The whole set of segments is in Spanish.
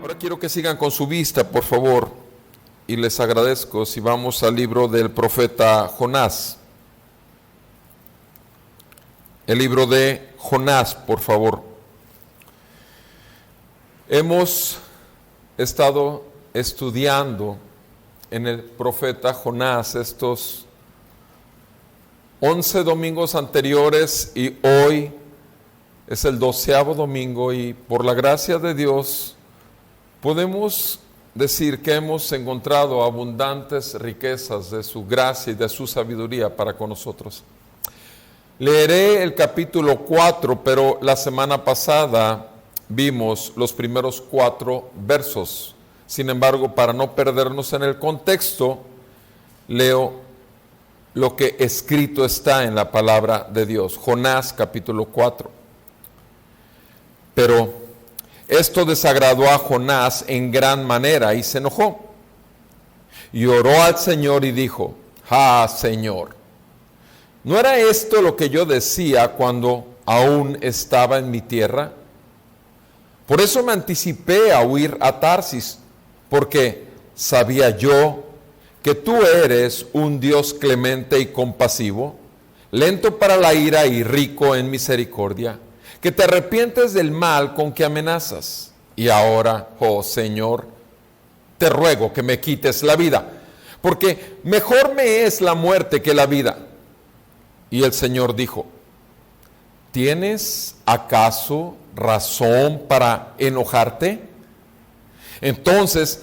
Ahora quiero que sigan con su vista, por favor, y les agradezco si vamos al libro del profeta Jonás. El libro de Jonás, por favor. Hemos estado estudiando en el profeta Jonás estos 11 domingos anteriores y hoy es el 12º domingo y por la gracia de Dios podemos decir que hemos encontrado abundantes riquezas de su gracia y de su sabiduría para con nosotros. Leeré el capítulo 4, pero la semana pasada vimos los primeros 4 versos. Sin embargo, para no perdernos en el contexto, leo lo que escrito está en la palabra de Dios. Jonás capítulo 4. Pero esto desagradó a Jonás en gran manera y se enojó. Y oró al Señor y dijo: «Ah, Señor, ¿no era esto lo que yo decía cuando aún estaba en mi tierra? Por eso me anticipé a huir a Tarsis, porque sabía yo que tú eres un Dios clemente y compasivo, lento para la ira y rico en misericordia, que te arrepientes del mal con que amenazas. Y ahora, oh Señor, te ruego que me quites la vida, porque mejor me es la muerte que la vida». Y el Señor dijo: ¿tienes acaso razón para enojarte? Entonces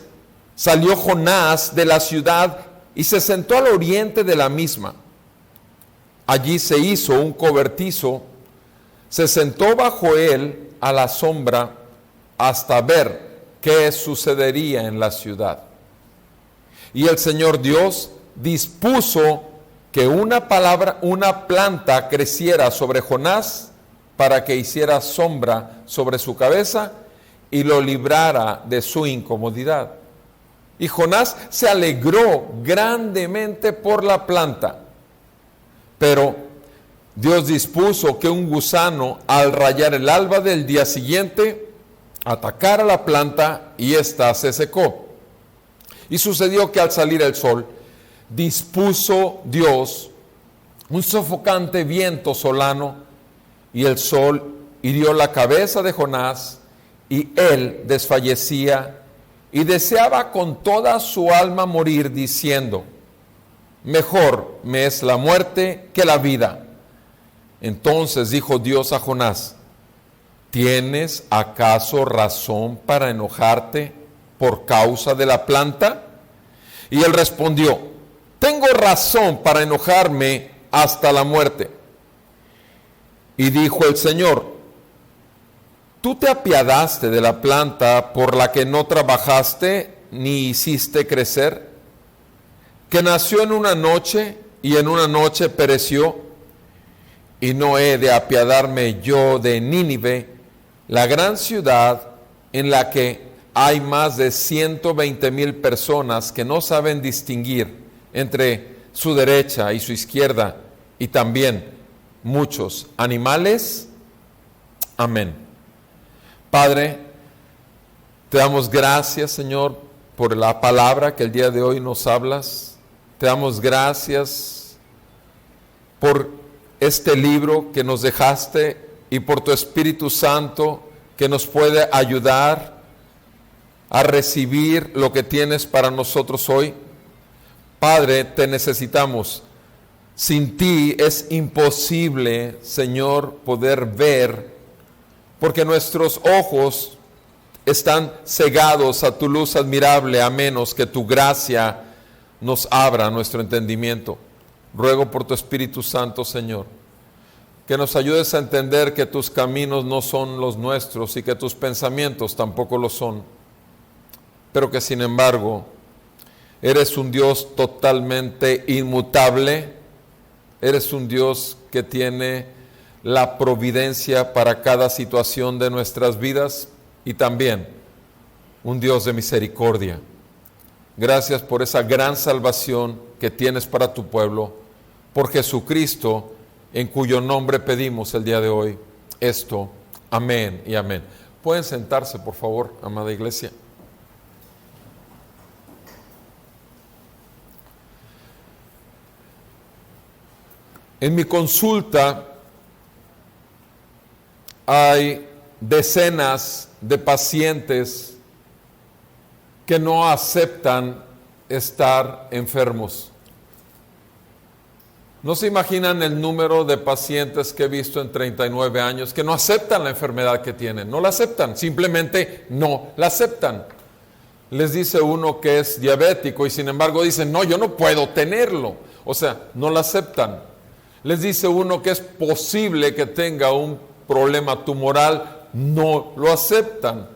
salió Jonás de la ciudad y se sentó al oriente de la misma. Allí se hizo un cobertizo, se sentó bajo él a la sombra hasta ver qué sucedería en la ciudad. Y el Señor Dios dispuso que una planta creciera sobre Jonás para que hiciera sombra sobre su cabeza y lo librara de su incomodidad. Y Jonás se alegró grandemente por la planta, pero Dios dispuso que un gusano, al rayar el alba del día siguiente, atacara la planta y ésta se secó. Y sucedió que al salir el sol, dispuso Dios un sofocante viento solano, y el sol hirió la cabeza de Jonás, y él desfallecía y deseaba con toda su alma morir, diciendo: «Mejor me es la muerte que la vida». Entonces dijo Dios a Jonás: ¿tienes acaso razón para enojarte por causa de la planta? Y él respondió: tengo razón para enojarme hasta la muerte. Y dijo el Señor: ¿tú te apiadaste de la planta por la que no trabajaste ni hiciste crecer, que nació en una noche y en una noche pereció? Y no he de apiadarme yo de Nínive, la gran ciudad en la que hay más de 120,000 personas que no saben distinguir entre su derecha y su izquierda, y también muchos animales. Amén. Padre, te damos gracias, Señor, por la palabra que el día de hoy nos hablas. Te damos gracias por este libro que nos dejaste y por tu Espíritu Santo que nos puede ayudar a recibir lo que tienes para nosotros hoy. Padre, te necesitamos. Sin ti es imposible, Señor, poder ver, porque nuestros ojos están cegados a tu luz admirable, a menos que tu gracia nos abra nuestro entendimiento. Ruego por tu Espíritu Santo, Señor, que nos ayudes a entender que tus caminos no son los nuestros y que tus pensamientos tampoco lo son, pero que sin embargo eres un Dios totalmente inmutable, eres un Dios que tiene la providencia para cada situación de nuestras vidas y también un Dios de misericordia. Gracias por esa gran salvación que tienes para tu pueblo, por Jesucristo, en cuyo nombre pedimos el día de hoy esto. Amén y amén. Pueden sentarse, por favor, amada iglesia. En mi consulta hay decenas de pacientes que no aceptan estar enfermos. No se imaginan el número de pacientes que he visto en 39 años que no aceptan la enfermedad que tienen. No la aceptan, simplemente no la aceptan. Les dice uno que es diabético y sin embargo dicen, no, yo no puedo tenerlo. O sea, no la aceptan. Les dice uno que es posible que tenga un problema tumoral, no lo aceptan.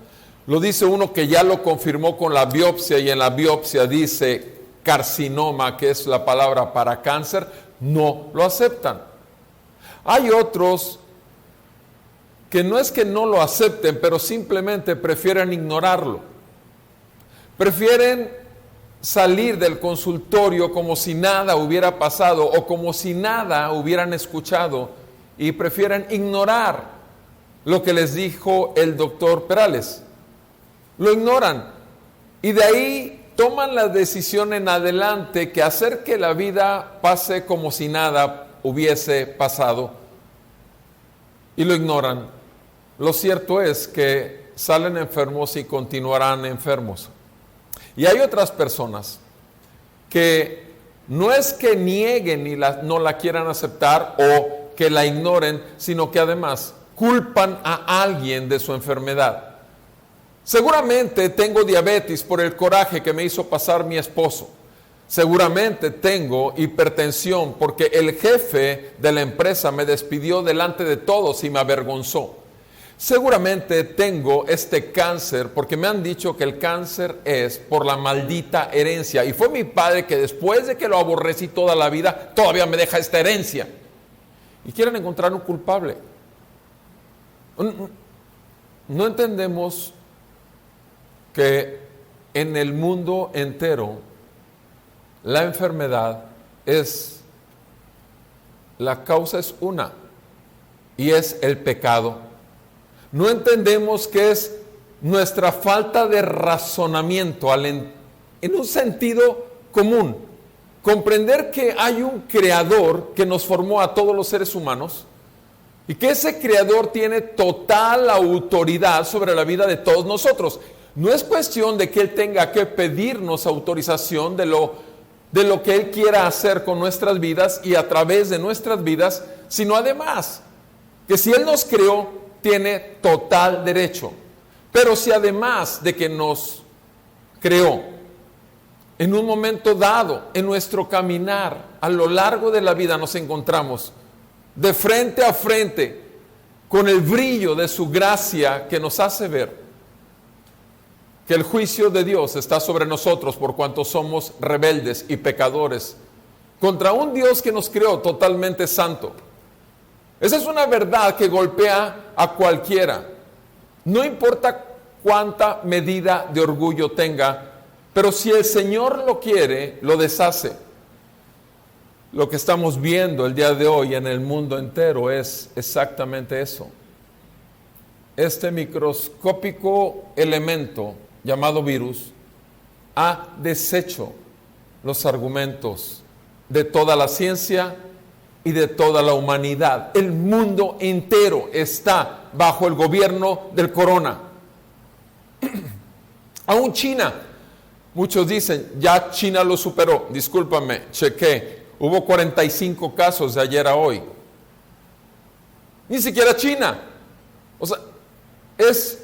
Lo dice uno que ya lo confirmó con la biopsia y en la biopsia dice carcinoma, que es la palabra para cáncer, no lo aceptan. Hay otros que no es que no lo acepten, pero simplemente prefieren ignorarlo. Prefieren salir del consultorio como si nada hubiera pasado o como si nada hubieran escuchado y prefieren ignorar lo que les dijo el doctor Perales. Lo ignoran y de ahí toman la decisión en adelante que hacer que la vida pase como si nada hubiese pasado y lo ignoran. Lo cierto es que salen enfermos y continuarán enfermos. Y hay otras personas que no es que nieguen y no la quieran aceptar o que la ignoren, sino que además culpan a alguien de su enfermedad. Seguramente tengo diabetes por el coraje que me hizo pasar mi esposo. Seguramente tengo hipertensión porque el jefe de la empresa me despidió delante de todos y me avergonzó. Seguramente tengo este cáncer porque me han dicho que el cáncer es por la maldita herencia. Y fue mi padre que después de que lo aborrecí toda la vida, todavía me deja esta herencia. Y quieren encontrar un culpable. No entendemos que en el mundo entero la enfermedad la causa es una, y es el pecado. No entendemos que es nuestra falta de razonamiento en un sentido común. Comprender que hay un creador que nos formó a todos los seres humanos y que ese creador tiene total autoridad sobre la vida de todos nosotros. No es cuestión de que Él tenga que pedirnos autorización de lo que Él quiera hacer con nuestras vidas y a través de nuestras vidas, sino además que si Él nos creó, tiene total derecho. Pero si además de que nos creó, en un momento dado, en nuestro caminar, a lo largo de la vida nos encontramos de frente a frente con el brillo de su gracia que nos hace ver que el juicio de Dios está sobre nosotros por cuanto somos rebeldes y pecadores contra un Dios que nos creó totalmente santo. Esa es una verdad que golpea a cualquiera. No importa cuánta medida de orgullo tenga, pero si el Señor lo quiere, lo deshace. Lo que estamos viendo el día de hoy en el mundo entero es exactamente eso. Este microscópico elemento llamado virus ha deshecho los argumentos de toda la ciencia y de toda la humanidad. El mundo entero está bajo el gobierno del corona. Aún China, muchos dicen, ya China lo superó. Discúlpame, chequé, hubo 45 casos de ayer a hoy. Ni siquiera China. O sea, es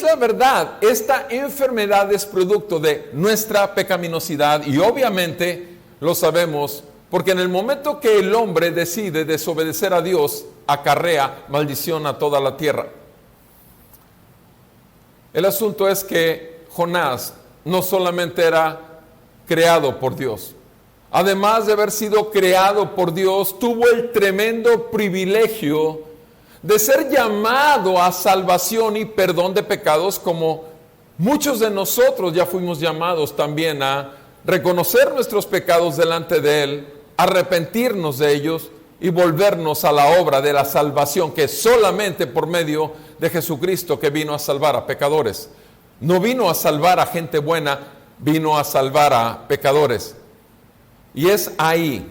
la verdad, esta enfermedad es producto de nuestra pecaminosidad y obviamente lo sabemos porque en el momento que el hombre decide desobedecer a Dios, acarrea maldición a toda la tierra. El asunto es que Jonás no solamente era creado por Dios, además de haber sido creado por Dios, tuvo el tremendo privilegio de ser llamado a salvación y perdón de pecados como Muchos de nosotros ya fuimos llamados también a reconocer nuestros pecados delante de Él, arrepentirnos de ellos y volvernos a la obra de la salvación, que es solamente por medio de Jesucristo, que vino a salvar a pecadores. No vino a salvar a gente buena, vino a salvar a pecadores. Y es ahí,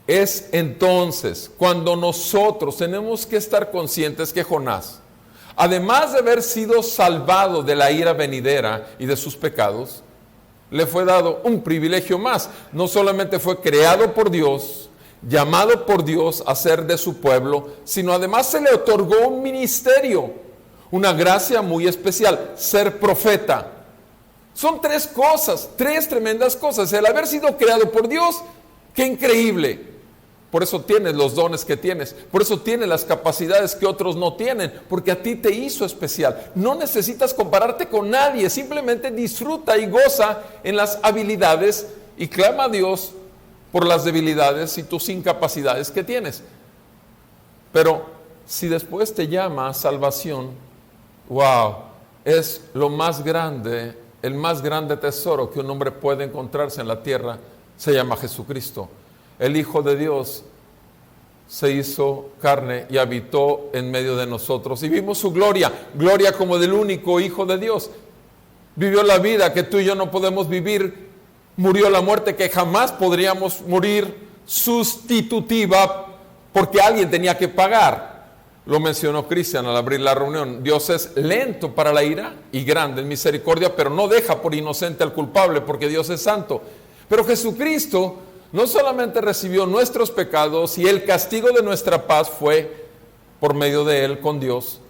es entonces cuando nosotros tenemos que estar conscientes que Jonás, además de haber sido salvado de la ira venidera y de sus pecados, le fue dado un privilegio más. No solamente fue creado por Dios, llamado por Dios a ser de su pueblo, sino además se le otorgó un ministerio, una gracia muy especial, ser profeta. Son tres cosas, tres tremendas cosas. El haber sido creado por Dios, qué increíble. Por eso tienes los dones que tienes, por eso tienes las capacidades que otros no tienen, porque a ti te hizo especial. No necesitas compararte con nadie, simplemente disfruta y goza en las habilidades y clama a Dios por las debilidades y tus incapacidades que tienes. Pero si después te llama a salvación, wow, es lo más grande, el más grande tesoro que un hombre puede encontrarse en la tierra, se llama Jesucristo. El Hijo de Dios se hizo carne y habitó en medio de nosotros y vimos su gloria, gloria como del único Hijo de Dios. Vivió la vida que tú y yo no podemos vivir, murió la muerte que jamás podríamos morir, sustitutiva, porque alguien tenía que pagar. Lo mencionó Cristian al abrir la reunión. Dios es lento para la ira y grande en misericordia, pero no deja por inocente al culpable, porque Dios es santo. Pero Jesucristo no solamente recibió nuestros pecados y el castigo de nuestra paz fue por medio de Él con Dios,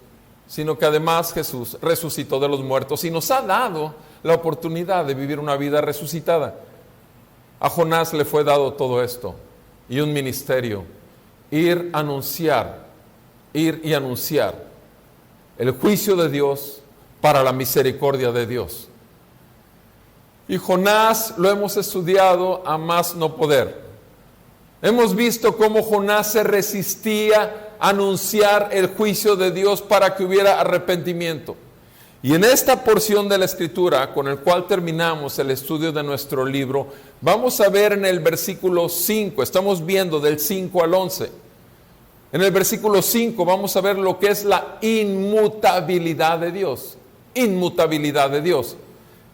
sino que además Jesús resucitó de los muertos y nos ha dado la oportunidad de vivir una vida resucitada. A Jonás le fue dado todo esto y un ministerio, ir y anunciar el juicio de Dios para la misericordia de Dios. Y Jonás lo hemos estudiado a más no poder. Hemos visto cómo Jonás se resistía a anunciar el juicio de Dios para que hubiera arrepentimiento. Y en esta porción de la Escritura, con el cual terminamos el estudio de nuestro libro, vamos a ver en el versículo 5, estamos viendo del 5 al 11. En el versículo 5 vamos a ver lo que es la inmutabilidad de Dios. Inmutabilidad de Dios.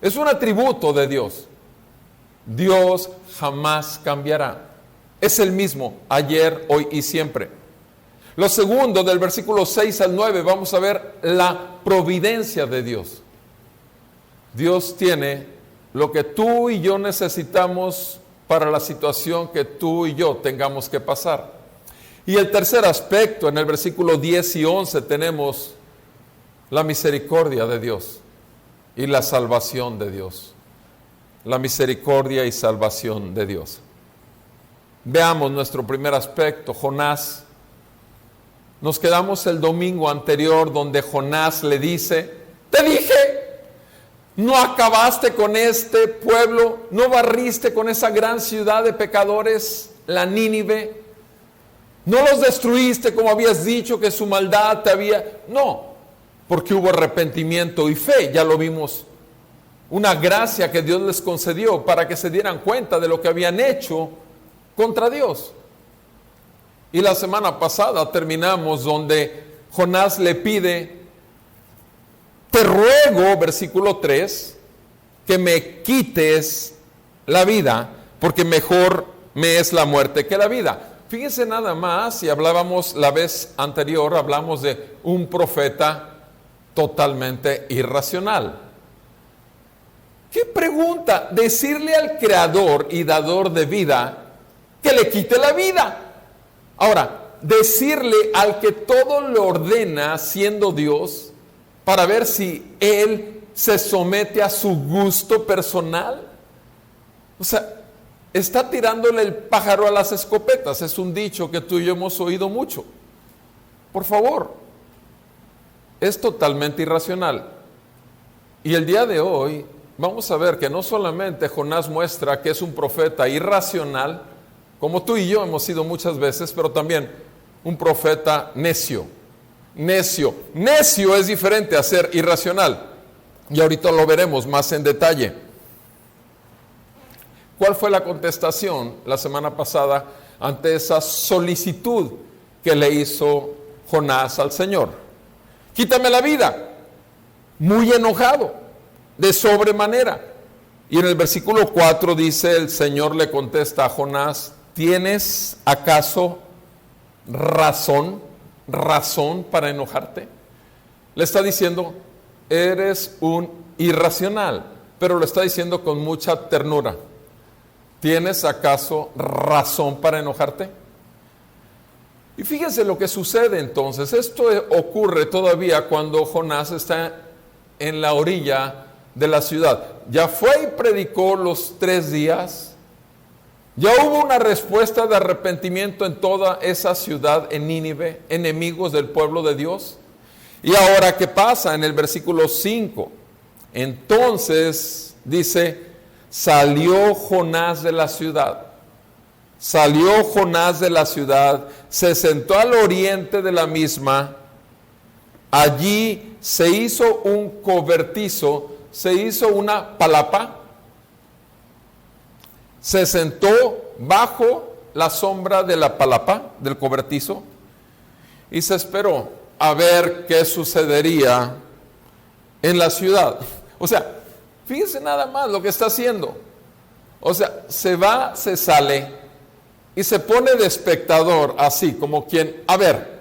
Es un atributo de Dios. Dios jamás cambiará. Es el mismo, ayer, hoy y siempre. Lo segundo, del versículo 6 al 9, vamos a ver la providencia de Dios. Dios tiene lo que tú y yo necesitamos para la situación que tú y yo tengamos que pasar. Y el tercer aspecto, en el versículo 10 y 11, tenemos la misericordia de Dios y la salvación de Dios. La misericordia y salvación de Dios. Veamos nuestro primer aspecto, Jonás. Nos quedamos el domingo anterior donde Jonás le dice, te dije, no acabaste con este pueblo, no barriste con esa gran ciudad de pecadores, la Nínive, no los destruiste como habías dicho que su maldad te había... No, porque hubo arrepentimiento y fe, ya lo vimos, una gracia que Dios les concedió para que se dieran cuenta de lo que habían hecho contra Dios. Y la semana pasada terminamos donde Jonás le pide, te ruego, versículo 3, que me quites la vida, porque mejor me es la muerte que la vida. Fíjense nada más, y hablábamos la vez anterior, hablamos de un profeta totalmente irracional. ¿Qué pregunta? Decirle al creador y dador de vida que le quite la vida. Ahora, decirle al que todo lo ordena siendo Dios para ver si Él se somete a su gusto personal. O sea, está tirándole el pájaro a las escopetas. Es un dicho que tú y yo hemos oído mucho. Por favor. Es totalmente irracional. Y el día de hoy vamos a ver que no solamente Jonás muestra que es un profeta irracional, como tú y yo hemos sido muchas veces, pero también un profeta necio. Necio es diferente a ser irracional. Y ahorita lo veremos más en detalle. ¿Cuál fue la contestación la semana pasada ante esa solicitud que le hizo Jonás al Señor? Quítame la vida. Muy enojado, de sobremanera. Y en el versículo 4 dice, el Señor le contesta a Jonás, ¿tienes acaso razón para enojarte? Le está diciendo, eres un irracional, pero lo está diciendo con mucha ternura. ¿Tienes acaso razón para enojarte? Y fíjense lo que sucede entonces. Esto ocurre todavía cuando Jonás está en la orilla de la ciudad. Ya fue y predicó los 3 días. Ya hubo una respuesta de arrepentimiento en toda esa ciudad, en Nínive, enemigos del pueblo de Dios. Y ahora, ¿qué pasa? En el versículo 5. Entonces, dice, salió Jonás de la ciudad. Salió Jonás de la ciudad, se sentó al oriente de la misma. Allí se hizo un cobertizo, se hizo una palapa. Se sentó bajo la sombra de la palapa, del cobertizo, y se esperó a ver qué sucedería en la ciudad. O sea, fíjense nada más lo que está haciendo. O sea, se va, se sale y se pone de espectador, así como quien, a ver,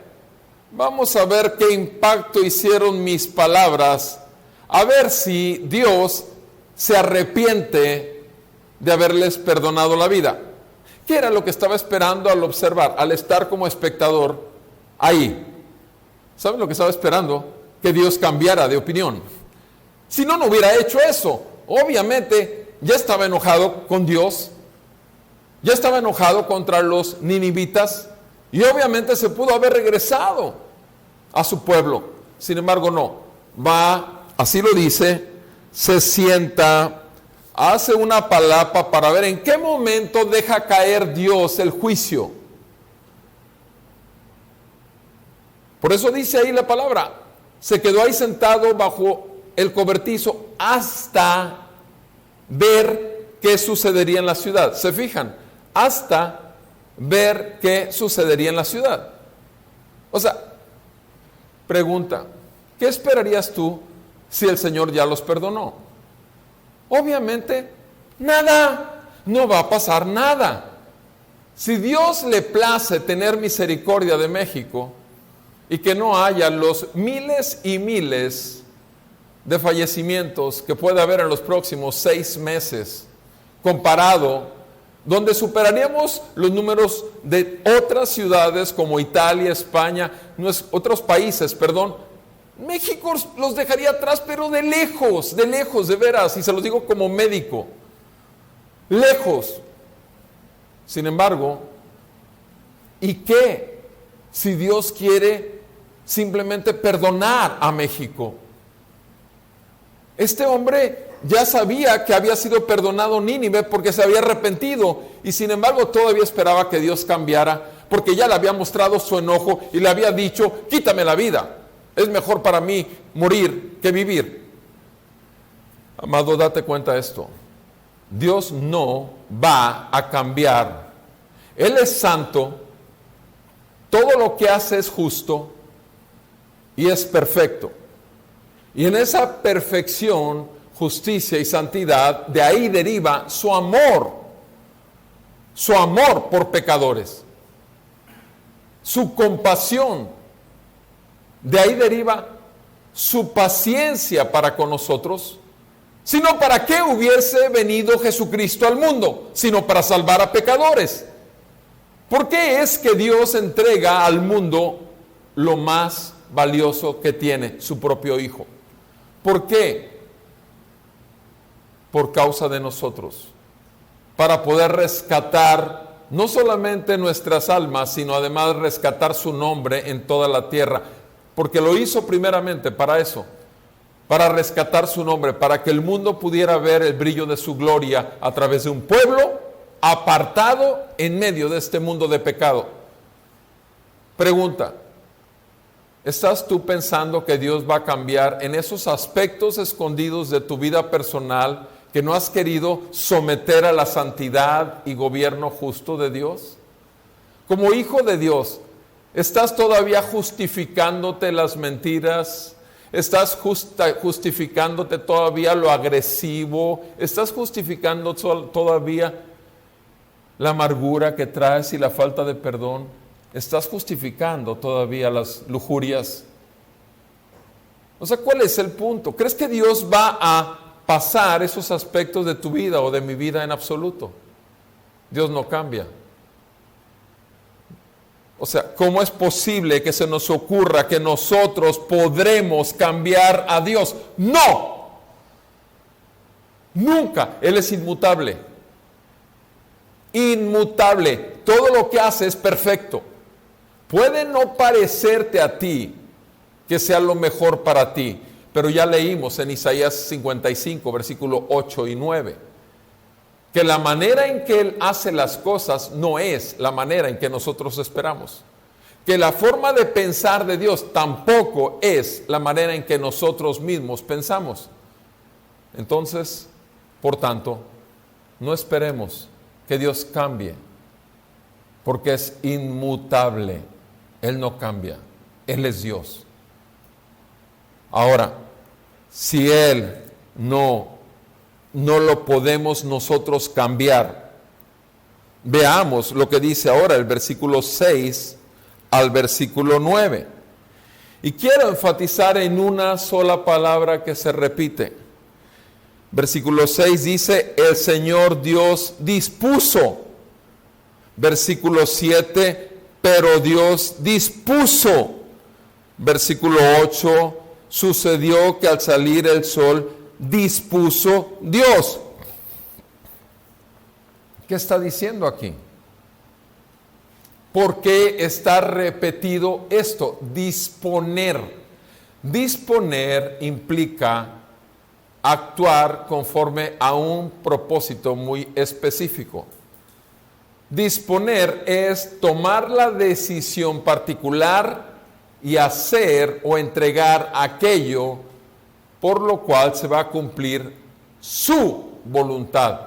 vamos a ver qué impacto hicieron mis palabras, a ver si Dios se arrepiente de haberles perdonado la vida. ¿Qué era lo que estaba esperando al observar, al estar como espectador ahí? ¿Saben lo que estaba esperando? Que Dios cambiara de opinión. Si no, no hubiera hecho eso. Obviamente, ya estaba enojado con Dios, ya estaba enojado contra los ninivitas, y obviamente se pudo haber regresado a su pueblo. Sin embargo, no. Va, así lo dice, se sienta, hace una palapa para ver en qué momento deja caer Dios el juicio. Por eso dice ahí la palabra, se quedó ahí sentado bajo el cobertizo hasta ver qué sucedería en la ciudad. ¿Se fijan? Hasta ver qué sucedería en la ciudad. O sea, pregunta, ¿qué esperarías tú si el Señor ya los perdonó? Obviamente, nada, no va a pasar nada. Si Dios le place tener misericordia de México y que no haya los miles y miles de fallecimientos que puede haber en los próximos 6 meses, comparado, donde superaríamos los números de otras ciudades como Italia, España, otros países, México los dejaría atrás, pero de lejos, de veras, y se los digo como médico, lejos. Sin embargo, ¿y qué si Dios quiere simplemente perdonar a México? Este hombre ya sabía que había sido perdonado Nínive porque se había arrepentido, y sin embargo todavía esperaba que Dios cambiara, porque ya le había mostrado su enojo y le había dicho, quítame la vida, es mejor para mí morir que vivir. Amado, date cuenta de esto, Dios no va a cambiar. Él es santo, todo lo que hace es justo y es perfecto. Y en esa perfección, justicia y santidad, de ahí deriva su amor por pecadores, su compasión, de ahí deriva su paciencia para con nosotros, sino para qué hubiese venido Jesucristo al mundo, sino para salvar a pecadores. ¿Por qué es que Dios entrega al mundo lo más valioso que tiene, su propio Hijo? ¿Por qué? Por causa de nosotros, para poder rescatar no solamente nuestras almas, sino además rescatar su nombre en toda la tierra, porque lo hizo primeramente para eso, para rescatar su nombre, para que el mundo pudiera ver el brillo de su gloria a través de un pueblo apartado en medio de este mundo de pecado. Pregunta, ¿Estás tú pensando que Dios va a cambiar en esos aspectos escondidos de tu vida personal que no has querido someter a la santidad y gobierno justo de Dios? Como hijo de Dios, ¿estás todavía justificándote las mentiras? ¿Estás justificándote todavía lo agresivo? ¿Estás justificando todavía la amargura que traes y la falta de perdón? ¿Estás justificando todavía las lujurias? O sea, ¿cuál es el punto? ¿Crees que Dios va a pasar esos aspectos de tu vida o de mi vida en absoluto? Dios no cambia. O sea, ¿cómo es posible que se nos ocurra que nosotros podremos cambiar a Dios? ¡No! Nunca. Él es inmutable. Inmutable. Todo lo que hace es perfecto. Puede no parecerte a ti que sea lo mejor para ti, pero ya leímos en Isaías 55, versículo 8 y 9, que la manera en que Él hace las cosas no es la manera en que nosotros esperamos. Que la forma de pensar de Dios tampoco es la manera en que nosotros mismos pensamos. Entonces, por tanto, no esperemos que Dios cambie, porque es inmutable. Él no cambia, Él es Dios. Ahora, si Él no lo podemos nosotros cambiar, veamos lo que dice ahora el versículo 6 al versículo 9. Y quiero enfatizar en una sola palabra que se repite. Versículo 6 dice, el Señor Dios dispuso. Versículo 7, pero Dios dispuso. Versículo 8, sucedió que al salir el sol, dispuso Dios. ¿Qué está diciendo aquí? ¿Por qué está repetido esto? Disponer. Disponer implica actuar conforme a un propósito muy específico. Disponer es tomar la decisión particular y hacer o entregar aquello por lo cual se va a cumplir su voluntad.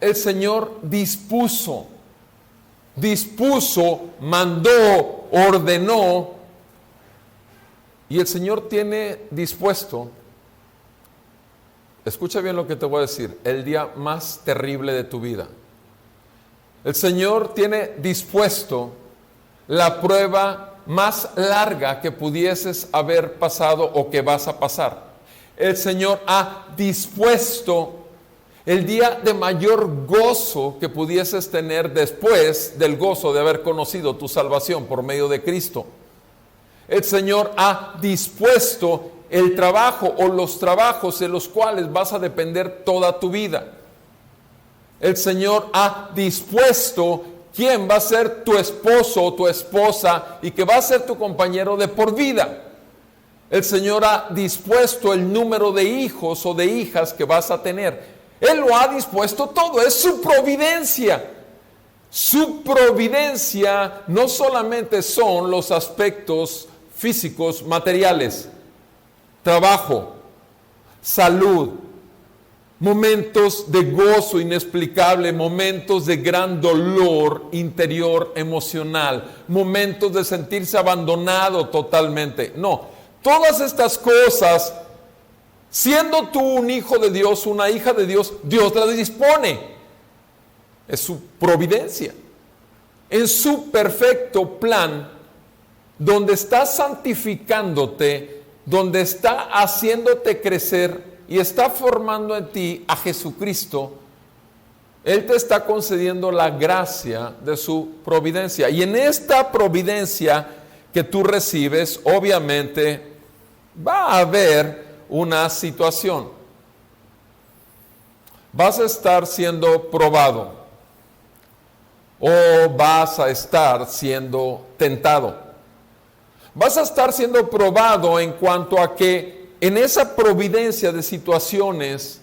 El Señor dispuso, mandó, ordenó, y el Señor tiene dispuesto, escucha bien lo que te voy a decir, el día más terrible de tu vida. El Señor tiene dispuesto la prueba más larga que pudieses haber pasado o que vas a pasar. El Señor ha dispuesto el día de mayor gozo que pudieses tener después del gozo de haber conocido tu salvación por medio de Cristo. El Señor ha dispuesto el trabajo o los trabajos en los cuales vas a depender toda tu vida. El Señor ha dispuesto quién va a ser tu esposo o tu esposa y que va a ser tu compañero de por vida. El Señor ha dispuesto el número de hijos o de hijas que vas a tener. Él lo ha dispuesto todo, es su providencia. Su providencia no solamente son los aspectos físicos, materiales, trabajo, salud, momentos de gozo inexplicable, momentos de gran dolor interior emocional, momentos de sentirse abandonado totalmente. No, todas estas cosas, siendo tú un hijo de Dios, una hija de Dios, Dios las dispone. Es su providencia. En su perfecto plan, donde está santificándote, donde está haciéndote crecer y está formando en ti a Jesucristo, Él te está concediendo la gracia de su providencia. Y en esta providencia que tú recibes, obviamente, va a haber una situación. Vas a estar siendo probado o vas a estar siendo tentado. Vas a estar siendo probado en cuanto a que en esa providencia de situaciones,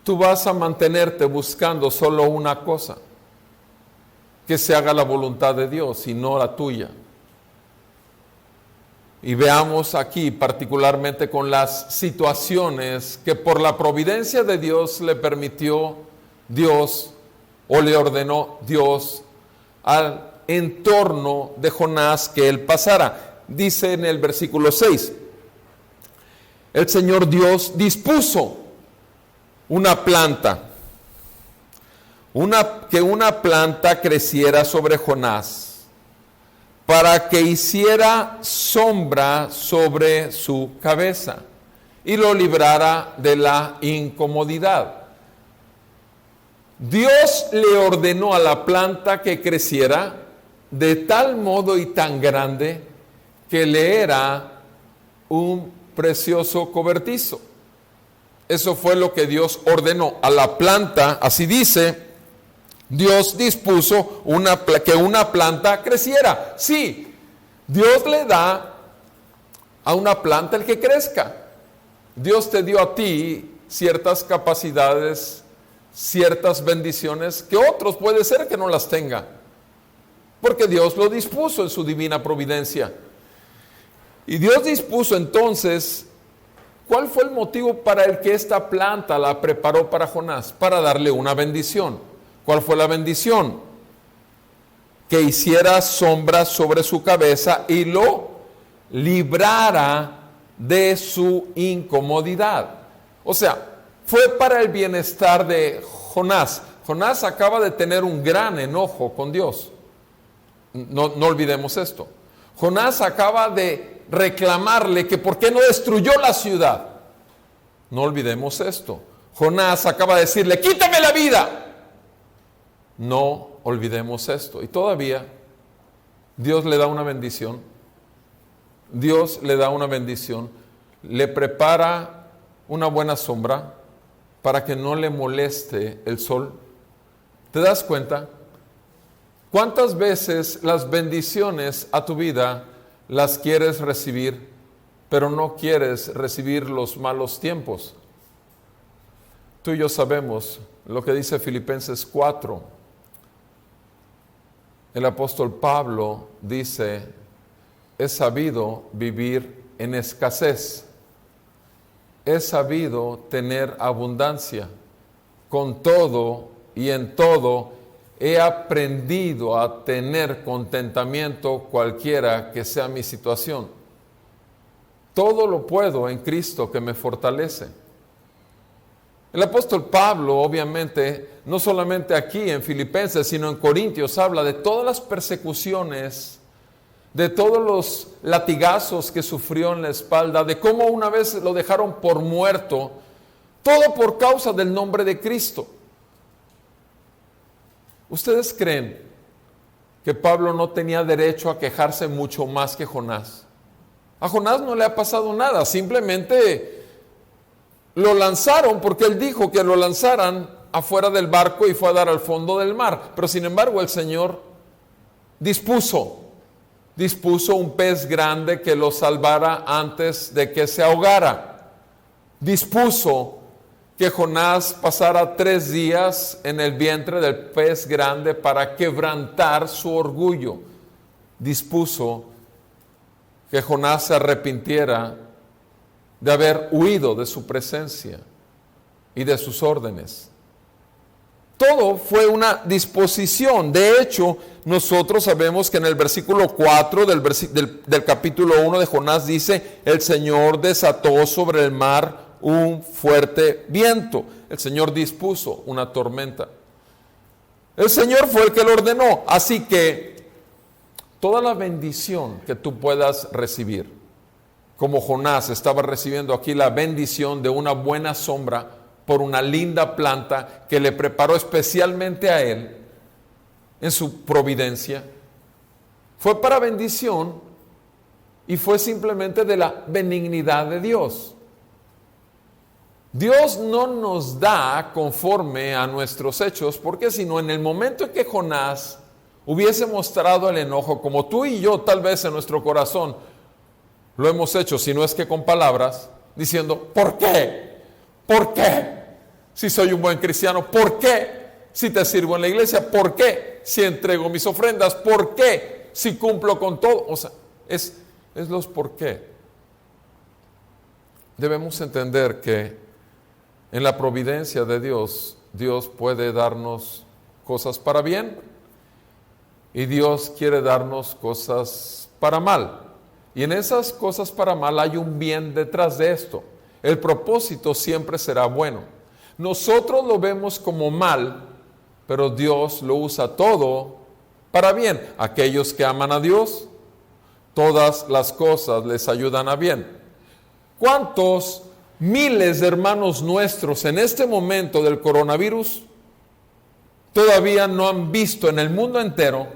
tú vas a mantenerte buscando solo una cosa, que se haga la voluntad de Dios y no la tuya. Y veamos aquí particularmente con las situaciones que por la providencia de Dios le permitió Dios o le ordenó Dios al entorno de Jonás que él pasara. Dice en el versículo 6, el Señor Dios dispuso una planta, que una planta creciera sobre Jonás, para que hiciera sombra sobre su cabeza y lo librara de la incomodidad. Dios le ordenó a la planta que creciera de tal modo y tan grande que le era un precioso cobertizo. Eso fue lo que Dios ordenó a la planta, así dice. Dios dispuso que una planta creciera. Sí, Dios le da a una planta el que crezca. Dios te dio a ti ciertas capacidades, ciertas bendiciones que otros puede ser que no las tenga, porque Dios lo dispuso en su divina providencia. Y Dios dispuso entonces, ¿cuál fue el motivo para el que esta planta la preparó para Jonás? Para darle una bendición. ¿Cuál fue la bendición? Que hiciera sombra sobre su cabeza y lo librara de su incomodidad. O sea, fue para el bienestar de Jonás. Jonás acaba de tener un gran enojo con Dios. No olvidemos esto. Jonás acaba de reclamarle que por qué no destruyó la ciudad. No olvidemos esto. Jonás acaba de decirle, quítame la vida. No olvidemos esto. Y todavía Dios le da una bendición. Dios le da una bendición. Le prepara una buena sombra para que no le moleste el sol. ¿Te das cuenta? ¿Cuántas veces las bendiciones a tu vida las quieres recibir, pero no quieres recibir los malos tiempos? Tú y yo sabemos lo que dice Filipenses 4. El apóstol Pablo dice, he sabido vivir en escasez, he sabido tener abundancia, con todo y en todo he aprendido a tener contentamiento cualquiera que sea mi situación. Todo lo puedo en Cristo que me fortalece. El apóstol Pablo, obviamente, no solamente aquí en Filipenses, sino en Corintios, habla de todas las persecuciones, de todos los latigazos que sufrió en la espalda, de cómo una vez lo dejaron por muerto, todo por causa del nombre de Cristo. ¿Ustedes creen que Pablo no tenía derecho a quejarse mucho más que Jonás? A Jonás no le ha pasado nada, simplemente lo lanzaron porque él dijo que lo lanzaran afuera del barco y fue a dar al fondo del mar. Pero sin embargo el Señor dispuso un pez grande que lo salvara antes de que se ahogara. Dispuso que Jonás pasara 3 días en el vientre del pez grande para quebrantar su orgullo. Dispuso que Jonás se arrepintiera de haber huido de su presencia y de sus órdenes. Todo fue una disposición. De hecho, nosotros sabemos que en el versículo 4 del capítulo 1 de Jonás dice, el Señor desató sobre el mar un fuerte viento. El Señor dispuso una tormenta. El Señor fue el que lo ordenó. Así que toda la bendición que tú puedas recibir, como Jonás estaba recibiendo aquí la bendición de una buena sombra por una linda planta que le preparó especialmente a él en su providencia, fue para bendición y fue simplemente de la benignidad de Dios. Dios no nos da conforme a nuestros hechos, porque si no, en el momento en que Jonás hubiese mostrado el enojo, como tú y yo tal vez en nuestro corazón lo hemos hecho, si no es que con palabras, diciendo, ¿por qué? ¿Por qué? Si soy un buen cristiano, ¿por qué? Si te sirvo en la iglesia, ¿por qué? Si entrego mis ofrendas, ¿por qué? Si cumplo con todo. O sea, es es los por qué. Debemos entender que en la providencia de Dios, Dios puede darnos cosas para bien y Dios quiere darnos cosas para mal. Y en esas cosas para mal hay un bien detrás de esto. El propósito siempre será bueno. Nosotros lo vemos como mal, pero Dios lo usa todo para bien. Aquellos que aman a Dios, todas las cosas les ayudan a bien. ¿Cuántos miles de hermanos nuestros en este momento del coronavirus todavía no han visto en el mundo entero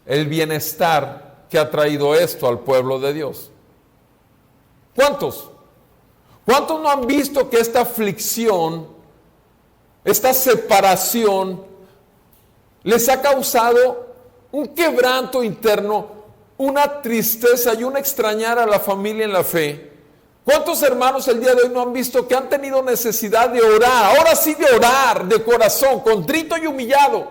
el bienestar que ha traído esto al pueblo de Dios? ¿Cuántos? ¿Cuántos no han visto que esta aflicción, esta separación, les ha causado un quebranto interno, una tristeza y un extrañar a la familia en la fe? ¿Cuántos hermanos el día de hoy no han visto que han tenido necesidad de orar? Ahora sí, de orar de corazón, contrito y humillado.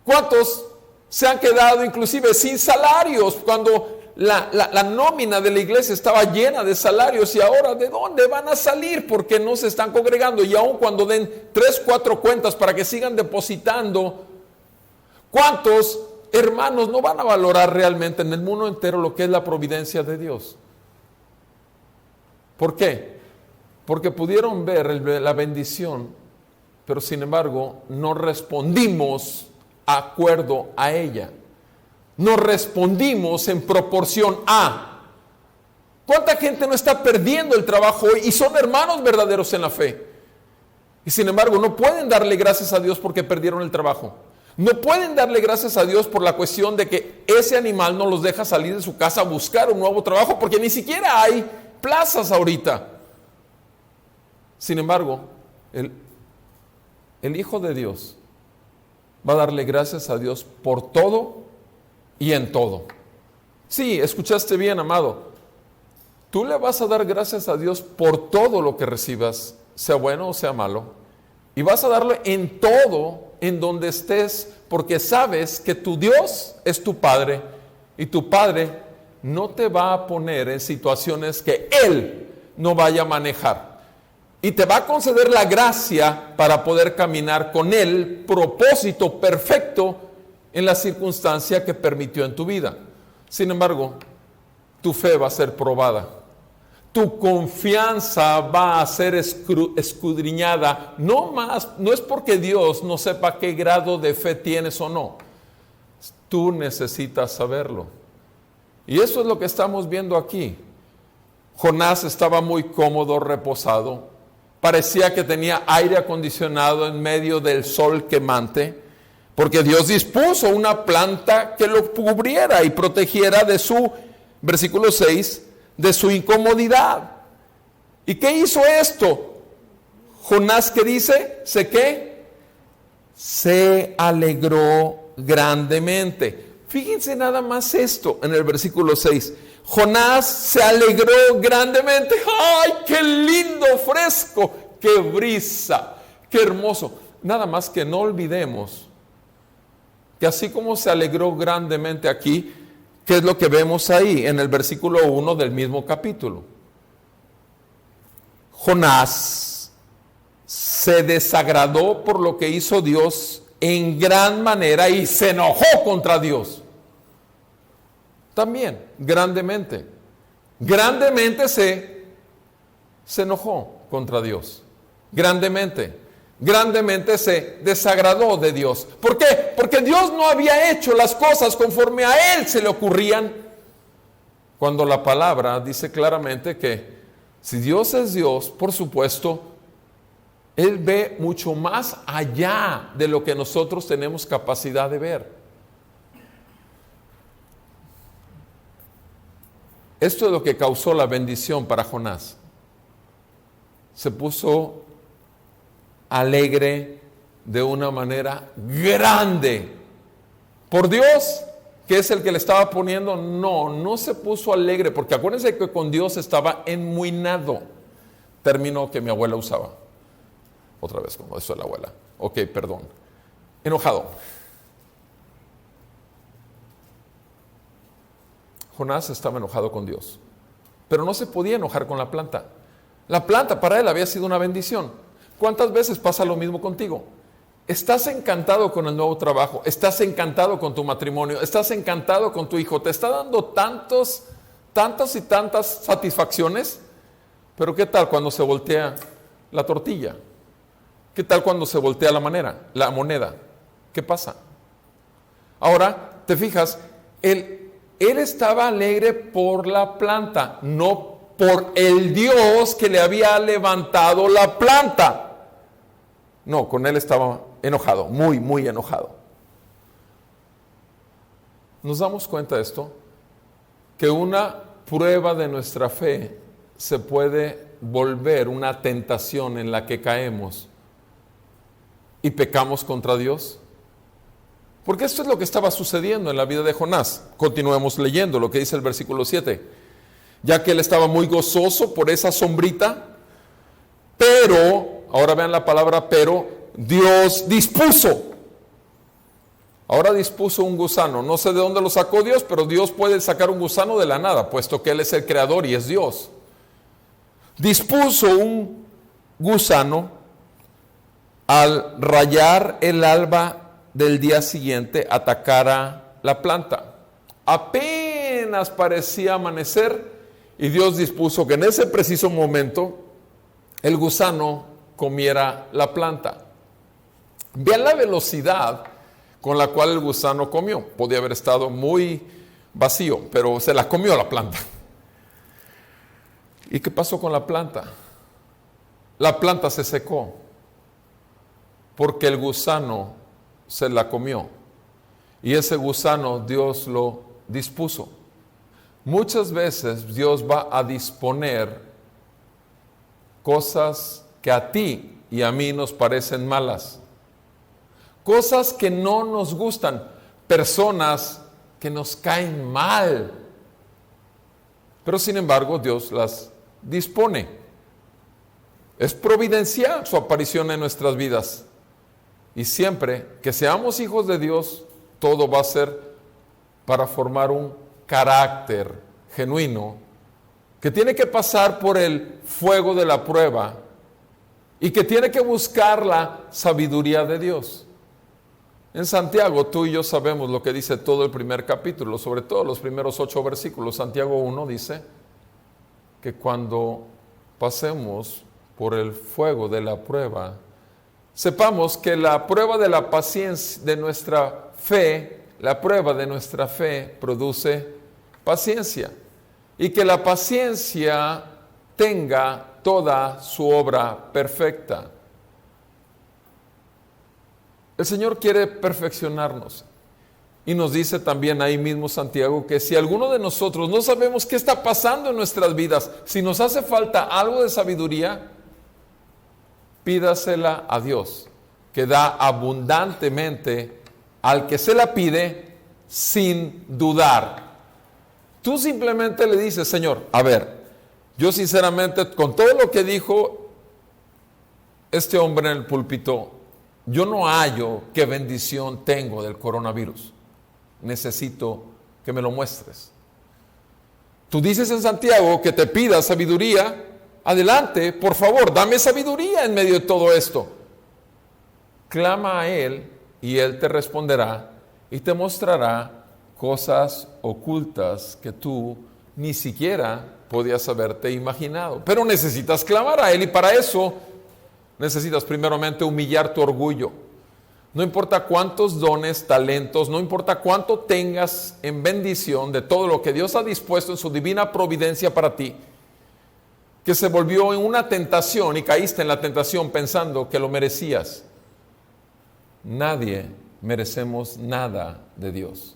¿Cuántos se han quedado inclusive sin salarios cuando la nómina de la iglesia estaba llena de salarios? Y ahora, ¿de dónde van a salir? Porque no se están congregando. Y aun cuando den 3, 4 cuentas para que sigan depositando, ¿cuántos hermanos no van a valorar realmente en el mundo entero lo que es la providencia de Dios? ¿Por qué? Porque pudieron ver la bendición, pero sin embargo no respondimos acuerdo a ella. No respondimos en proporción a. ¿Cuánta gente no está perdiendo el trabajo hoy y son hermanos verdaderos en la fe? Y sin embargo no pueden darle gracias a Dios porque perdieron el trabajo. No pueden darle gracias a Dios por la cuestión de que ese animal no los deja salir de su casa a buscar un nuevo trabajo porque ni siquiera hay plazas ahorita. Sin embargo, el Hijo de Dios va a darle gracias a Dios por todo y en todo. Sí, escuchaste bien, amado. Tú le vas a dar gracias a Dios por todo lo que recibas, sea bueno o sea malo. Y vas a darle en todo, en donde estés, porque sabes que tu Dios es tu Padre y tu Padre no te va a poner en situaciones que Él no vaya a manejar. Y te va a conceder la gracia para poder caminar con Él, propósito perfecto en la circunstancia que permitió en tu vida. Sin embargo, tu fe va a ser probada. Tu confianza va a ser escudriñada. No es porque Dios no sepa qué grado de fe tienes o no. Tú necesitas saberlo. Y eso es lo que estamos viendo aquí. Jonás estaba muy cómodo, reposado. Parecía que tenía aire acondicionado en medio del sol quemante, porque Dios dispuso una planta que lo cubriera y protegiera de su, versículo 6, de su incomodidad. ¿Y qué hizo esto? Jonás, ¿qué dice? Se alegró grandemente. Fíjense nada más esto en el versículo 6. Jonás se alegró grandemente. ¡Ay, qué lindo, fresco! ¡Qué brisa! ¡Qué hermoso! Nada más que no olvidemos que así como se alegró grandemente aquí, ¿qué es lo que vemos ahí en el versículo 1 del mismo capítulo? Jonás se desagradó por lo que hizo Dios en gran manera y se enojó contra Dios. También, grandemente. Grandemente se enojó contra Dios. Grandemente se desagradó de Dios. ¿Por qué? Porque Dios no había hecho las cosas conforme a Él se le ocurrían. Cuando la palabra dice claramente que si Dios es Dios, por supuesto, Él ve mucho más allá de lo que nosotros tenemos capacidad de ver. Esto es lo que causó la bendición para Jonás. Se puso alegre de una manera grande. Por Dios, que es el que le estaba poniendo, no se puso alegre, porque acuérdense que con Dios estaba enmuinado. Término que mi abuela usaba. Otra vez, como eso de la abuela. Ok, perdón. Enojado. Jonás estaba enojado con Dios, pero no se podía enojar con la planta. La planta para él había sido una bendición. ¿Cuántas veces pasa lo mismo contigo? Estás encantado con el nuevo trabajo, estás encantado con tu matrimonio, estás encantado con tu hijo, te está dando tantas y tantas satisfacciones, pero ¿qué tal cuando se voltea la tortilla? ¿Qué tal cuando se voltea la moneda? ¿Qué pasa? Ahora, te fijas, él estaba alegre por la planta, no por el Dios que le había levantado la planta. No, con él estaba enojado, muy, muy enojado. ¿Nos damos cuenta de esto? Que una prueba de nuestra fe se puede volver una tentación en la que caemos y pecamos contra Dios. Porque esto es lo que estaba sucediendo en la vida de Jonás. Continuemos leyendo lo que dice el versículo 7. Ya que él estaba muy gozoso por esa sombrita, pero, ahora vean la palabra pero, Dios dispuso. Ahora dispuso un gusano. No sé de dónde lo sacó Dios, pero Dios puede sacar un gusano de la nada, puesto que Él es el creador y es Dios. Dispuso un gusano al rayar el alba del día siguiente, atacara la planta. Apenas parecía amanecer y Dios dispuso que en ese preciso momento el gusano comiera la planta. Vean la velocidad con la cual el gusano comió. Podía haber estado muy vacío, pero se la comió la planta. ¿Y qué pasó con la planta? La planta se secó porque el gusano se la comió. Y ese gusano Dios lo dispuso. Muchas veces Dios va a disponer cosas que a ti y a mí nos parecen malas. Cosas que no nos gustan, personas que nos caen mal. Pero sin embargo Dios las dispone. Es providencial su aparición en nuestras vidas. Y siempre que seamos hijos de Dios, todo va a ser para formar un carácter genuino que tiene que pasar por el fuego de la prueba y que tiene que buscar la sabiduría de Dios. En Santiago, tú y yo sabemos lo que dice todo el primer capítulo, sobre todo los primeros 8 versículos. Santiago 1 dice que cuando pasemos por el fuego de la prueba, sepamos que la prueba de la paciencia de nuestra fe, la prueba de nuestra fe produce paciencia, y que la paciencia tenga toda su obra perfecta. El Señor quiere perfeccionarnos. Y nos dice también ahí mismo Santiago que si alguno de nosotros no sabemos qué está pasando en nuestras vidas, si nos hace falta algo de sabiduría, pídasela a Dios, que da abundantemente al que se la pide sin dudar. Tú simplemente le dices, Señor, a ver, yo sinceramente con todo lo que dijo este hombre en el púlpito, yo no hallo qué bendición tengo del coronavirus. Necesito que me lo muestres. Tú dices en Santiago que te pida sabiduría. Adelante, por favor, dame sabiduría en medio de todo esto. Clama a Él y Él te responderá y te mostrará cosas ocultas que tú ni siquiera podías haberte imaginado. Pero necesitas clamar a Él y para eso necesitas primeramente humillar tu orgullo. No importa cuántos dones, talentos, no importa cuánto tengas en bendición de todo lo que Dios ha dispuesto en su divina providencia para ti, que se volvió en una tentación y caíste en la tentación pensando que lo merecías. Nadie merecemos nada de Dios.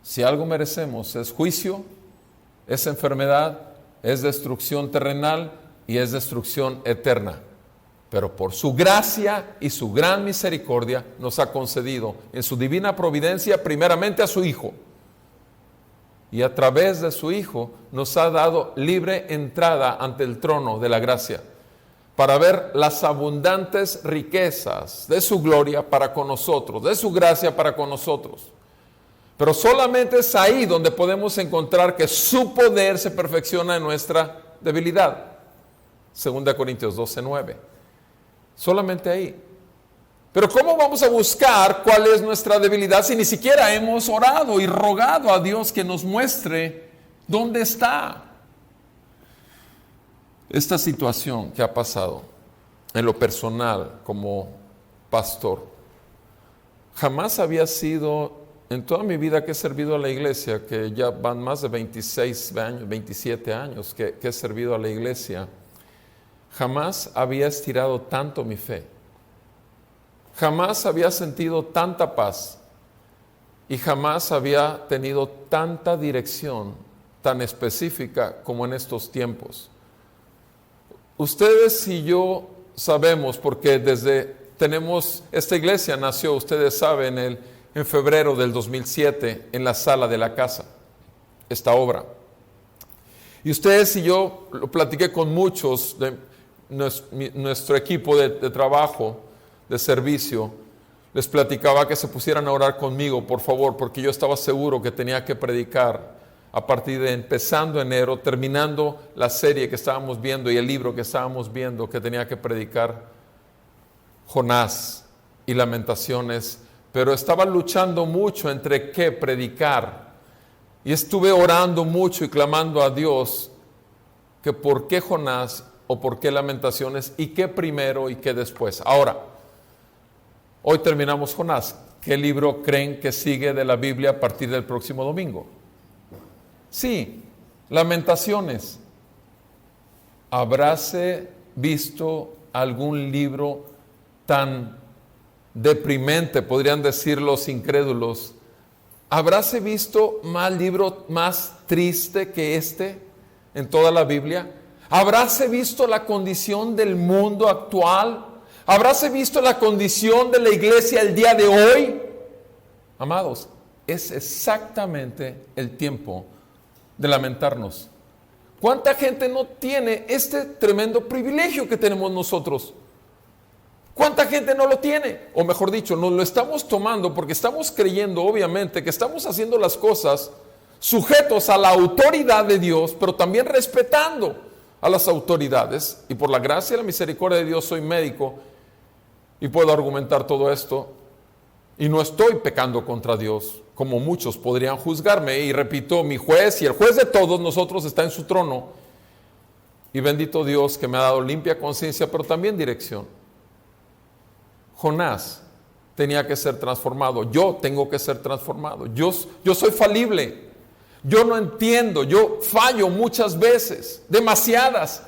Si algo merecemos es juicio, es enfermedad, es destrucción terrenal y es destrucción eterna. Pero por su gracia y su gran misericordia nos ha concedido en su divina providencia primeramente a su Hijo. Y a través de su Hijo nos ha dado libre entrada ante el trono de la gracia para ver las abundantes riquezas de su gloria para con nosotros, de su gracia para con nosotros, Pero solamente es ahí donde podemos encontrar que su poder se perfecciona en nuestra debilidad. 2 Corintios 12:9. Solamente ahí. Pero ¿cómo vamos a buscar cuál es nuestra debilidad si ni siquiera hemos orado y rogado a Dios que nos muestre dónde está? Esta situación que ha pasado en lo personal como pastor, jamás había sido, en toda mi vida que he servido a la iglesia, que ya van más de 26 años, 27 años que he servido a la iglesia, jamás había estirado tanto mi fe. Jamás había sentido tanta paz y jamás había tenido tanta dirección tan específica como en estos tiempos. Ustedes y yo sabemos, porque esta iglesia nació, ustedes saben, en febrero del 2007 en la sala de la casa, esta obra. Y ustedes y yo lo platiqué con muchos de nuestro equipo de trabajo, de servicio. Les platicaba que se pusieran a orar conmigo, por favor, porque yo estaba seguro que tenía que predicar a partir de empezando enero, terminando la serie que estábamos viendo y el libro que estábamos viendo, que tenía que predicar Jonás y Lamentaciones, pero estaba luchando mucho entre qué predicar. Y estuve orando mucho y clamando a Dios que por qué Jonás o por qué Lamentaciones y qué primero y qué después. Ahora, hoy terminamos Jonás. ¿Qué libro creen que sigue de la Biblia a partir del próximo domingo? Sí, Lamentaciones. ¿Habráse visto algún libro tan deprimente, podrían decir los incrédulos? ¿Habráse visto más libro más triste que este en toda la Biblia? ¿Habráse visto la condición del mundo actual? ¿Habráse visto la condición de la iglesia el día de hoy? Amados, es exactamente el tiempo de lamentarnos. ¿Cuánta gente no tiene este tremendo privilegio que tenemos nosotros? ¿Cuánta gente no lo tiene? O mejor dicho, nos lo estamos tomando porque estamos creyendo, obviamente, que estamos haciendo las cosas sujetos a la autoridad de Dios, pero también respetando a las autoridades. Y por la gracia y la misericordia de Dios soy médico y puedo argumentar todo esto. Y no estoy pecando contra Dios, como muchos podrían juzgarme. Y repito, mi juez y el juez de todos nosotros está en su trono. Y bendito Dios que me ha dado limpia conciencia, pero también dirección. Jonás tenía que ser transformado. Yo tengo que ser transformado. Yo soy falible. Yo no entiendo. Yo fallo muchas veces, demasiadas.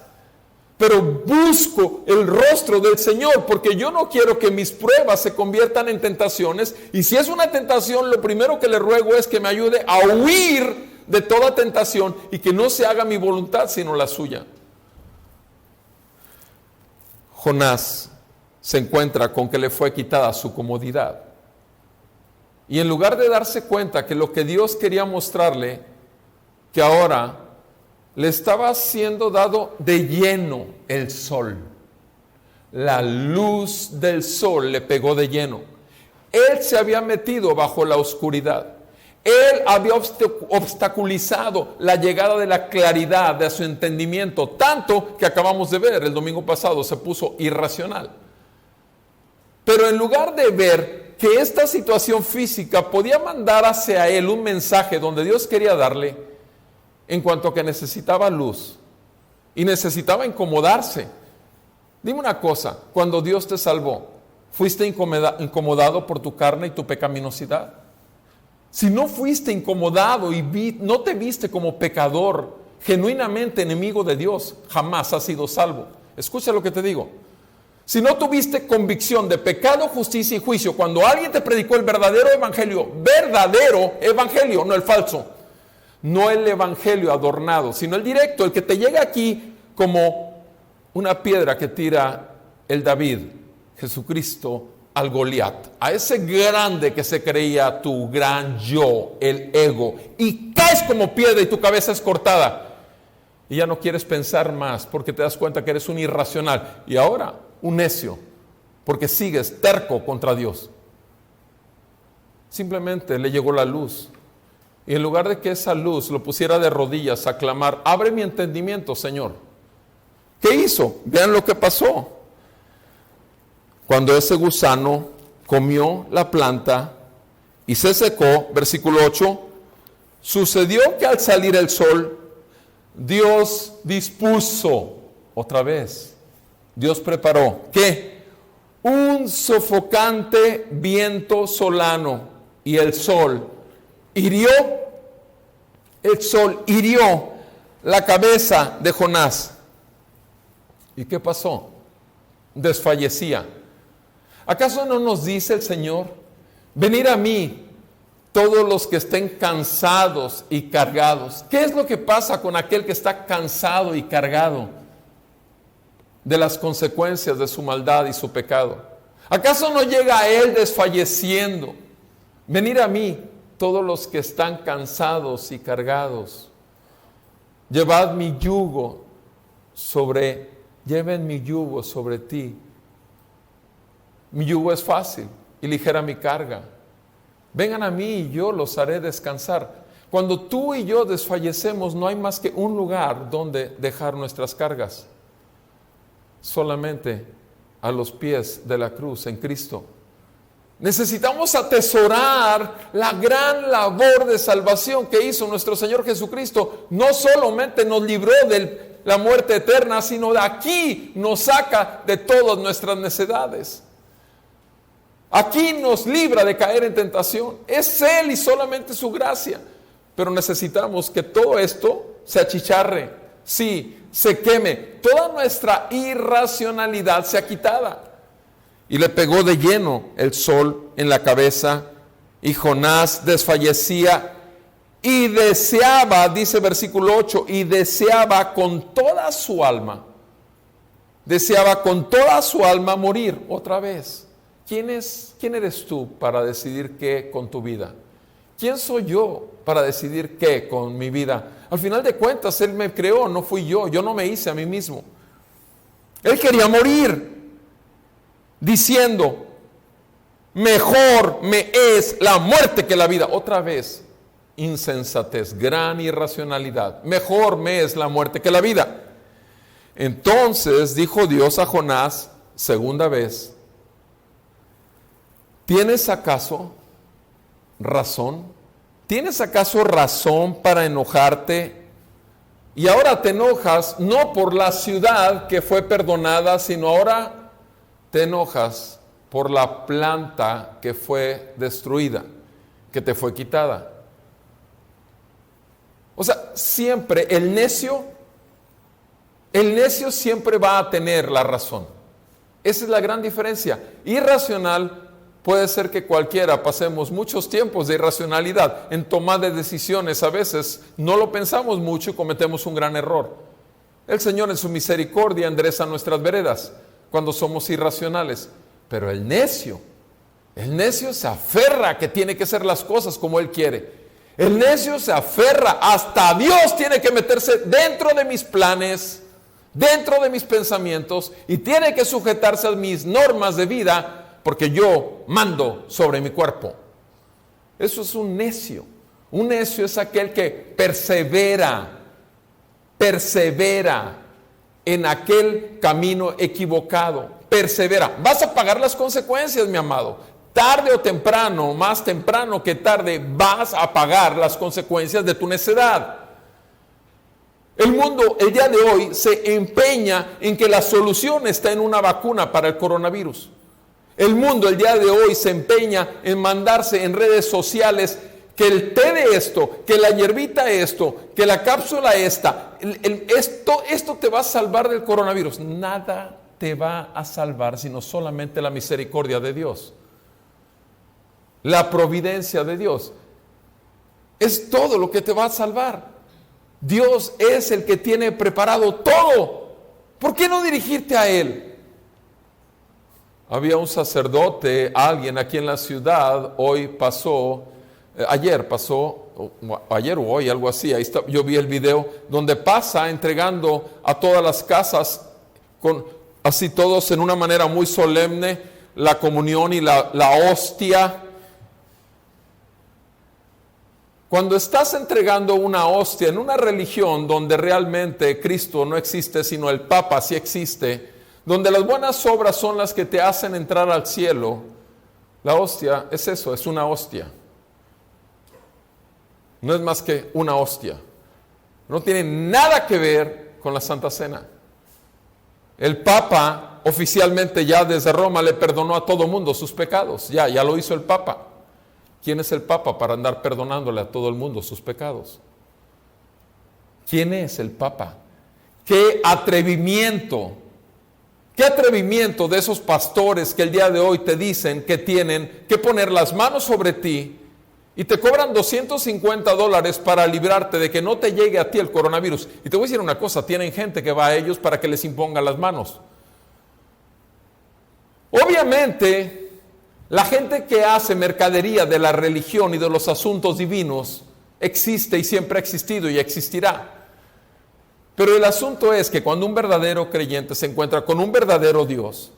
Pero busco el rostro del Señor, porque yo no quiero que mis pruebas se conviertan en tentaciones. Y si es una tentación, lo primero que le ruego es que me ayude a huir de toda tentación y que no se haga mi voluntad sino la suya. Jonás se encuentra con que le fue quitada su comodidad. Y en lugar de darse cuenta que lo que Dios quería mostrarle, que ahora le estaba siendo dado de lleno el sol. La luz del sol le pegó de lleno. Él se había metido bajo la oscuridad. Él había obstaculizado la llegada de la claridad de su entendimiento, tanto que acabamos de ver el domingo pasado, se puso irracional. Pero en lugar de ver que esta situación física podía mandar hacia él un mensaje donde Dios quería darle, en cuanto a que necesitaba luz y necesitaba incomodarse. Dime una cosa, cuando Dios te salvó, ¿fuiste incomodado por tu carne y tu pecaminosidad? Si no fuiste incomodado y no te viste como pecador, genuinamente enemigo de Dios, jamás has sido salvo. Escucha lo que te digo. Si no tuviste convicción de pecado, justicia y juicio, cuando alguien te predicó el verdadero evangelio, no el falso, no el evangelio adornado, sino el directo, el que te llega aquí como una piedra que tira el David, Jesucristo, al Goliat, a ese grande que se creía tu gran yo, el ego, y caes como piedra y tu cabeza es cortada. Y ya no quieres pensar más porque te das cuenta que eres un irracional. Y ahora, un necio, porque sigues terco contra Dios. Simplemente le llegó la luz Y en lugar de que esa luz lo pusiera de rodillas a clamar, abre mi entendimiento, Señor. ¿Qué hizo? Vean lo que pasó. Cuando ese gusano comió la planta y se secó, versículo 8, sucedió que al salir el sol, Dios dispuso, otra vez, Dios preparó, ¿qué? Un sofocante viento solano, y el sol hirió la cabeza de Jonás. ¿Y qué pasó? Desfallecía. ¿Acaso no nos dice el Señor, venid a mí todos los que estén cansados y cargados? ¿Qué es lo que pasa con aquel que está cansado y cargado de las consecuencias de su maldad y su pecado? ¿Acaso no llega a él desfalleciendo? Venid a mí todos los que están cansados y cargados. Lleven mi yugo sobre ti. Mi yugo es fácil y ligera mi carga. Vengan a mí y yo los haré descansar. Cuando tú y yo desfallecemos, no hay más que un lugar donde dejar nuestras cargas. Solamente a los pies de la cruz en Cristo. Necesitamos atesorar la gran labor de salvación que hizo nuestro Señor Jesucristo. No solamente nos libró de la muerte eterna, sino de aquí nos saca de todas nuestras necedades. Aquí nos libra de caer en tentación. Es Él y solamente su gracia. Pero necesitamos que todo esto se achicharre, sí, se queme. Toda nuestra irracionalidad sea quitada. Y le pegó de lleno el sol en la cabeza, y Jonás desfallecía y deseaba, dice versículo 8, y deseaba con toda su alma morir otra vez. ¿Quién eres tú para decidir qué con tu vida? ¿Quién soy yo para decidir qué con mi vida? Al final de cuentas, Él me creó, no fui yo no me hice a mí mismo. Él quería morir, diciendo, mejor me es la muerte que la vida. Otra vez, insensatez, gran irracionalidad. Mejor me es la muerte que la vida. Entonces dijo Dios a Jonás, segunda vez, ¿tienes acaso razón? ¿Tienes acaso razón para enojarte? Y ahora te enojas no por la ciudad que fue perdonada, sino ahora te enojas por la planta que fue destruida, que te fue quitada. O sea, siempre el necio siempre va a tener la razón. Esa es la gran diferencia. Irracional puede ser que cualquiera pasemos muchos tiempos de irracionalidad en tomar de decisiones. A veces no lo pensamos mucho y cometemos un gran error. El Señor en su misericordia endereza nuestras veredas cuando somos irracionales. Pero el necio se aferra a que tiene que hacer las cosas como él quiere. El necio se aferra, hasta Dios tiene que meterse dentro de mis planes, dentro de mis pensamientos, y tiene que sujetarse a mis normas de vida, porque yo mando sobre mi cuerpo. Eso es un necio. Un necio es aquel que persevera en aquel camino equivocado. Persevera. Vas a pagar las consecuencias, mi amado. Tarde o temprano, más temprano que tarde, vas a pagar las consecuencias de tu necedad. El mundo, el día de hoy, se empeña en que la solución está en una vacuna para el coronavirus. El mundo, el día de hoy, se empeña en mandarse en redes sociales que el té de esto, que la hierbita esto, que la cápsula esta, esto te va a salvar del coronavirus. Nada te va a salvar, sino solamente la misericordia de Dios. La providencia de Dios. Es todo lo que te va a salvar. Dios es el que tiene preparado todo. ¿Por qué no dirigirte a Él? Había un sacerdote, alguien aquí en la ciudad, ayer o hoy, algo así, ahí está, yo vi el video, donde pasa entregando a todas las casas, así todos en una manera muy solemne, la comunión y la hostia. Cuando estás entregando una hostia en una religión donde realmente Cristo no existe, sino el Papa sí existe, donde las buenas obras son las que te hacen entrar al cielo, la hostia es eso, es una hostia. No es más que una hostia. No tiene nada que ver con la Santa Cena. El Papa oficialmente ya desde Roma le perdonó a todo mundo sus pecados. Ya lo hizo el Papa. ¿Quién es el Papa para andar perdonándole a todo el mundo sus pecados? ¿Quién es el Papa? ¡Qué atrevimiento! ¡Qué atrevimiento de esos pastores que el día de hoy te dicen que tienen que poner las manos sobre ti y te cobran $250 para librarte de que no te llegue a ti el coronavirus? Y te voy a decir una cosa, tienen gente que va a ellos para que les impongan las manos. Obviamente, la gente que hace mercadería de la religión y de los asuntos divinos existe y siempre ha existido y existirá. Pero el asunto es que cuando un verdadero creyente se encuentra con un verdadero Dios,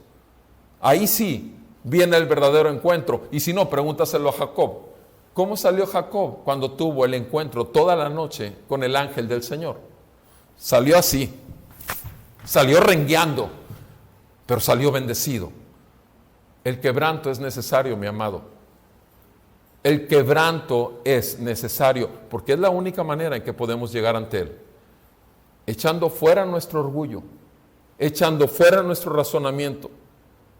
ahí sí viene el verdadero encuentro. Y si no, pregúntaselo a Jacob. ¿Cómo salió Jacob cuando tuvo el encuentro toda la noche con el ángel del Señor? Salió así, salió rengueando, pero salió bendecido. El quebranto es necesario, mi amado. El quebranto es necesario, porque es la única manera en que podemos llegar ante Él. Echando fuera nuestro orgullo, echando fuera nuestro razonamiento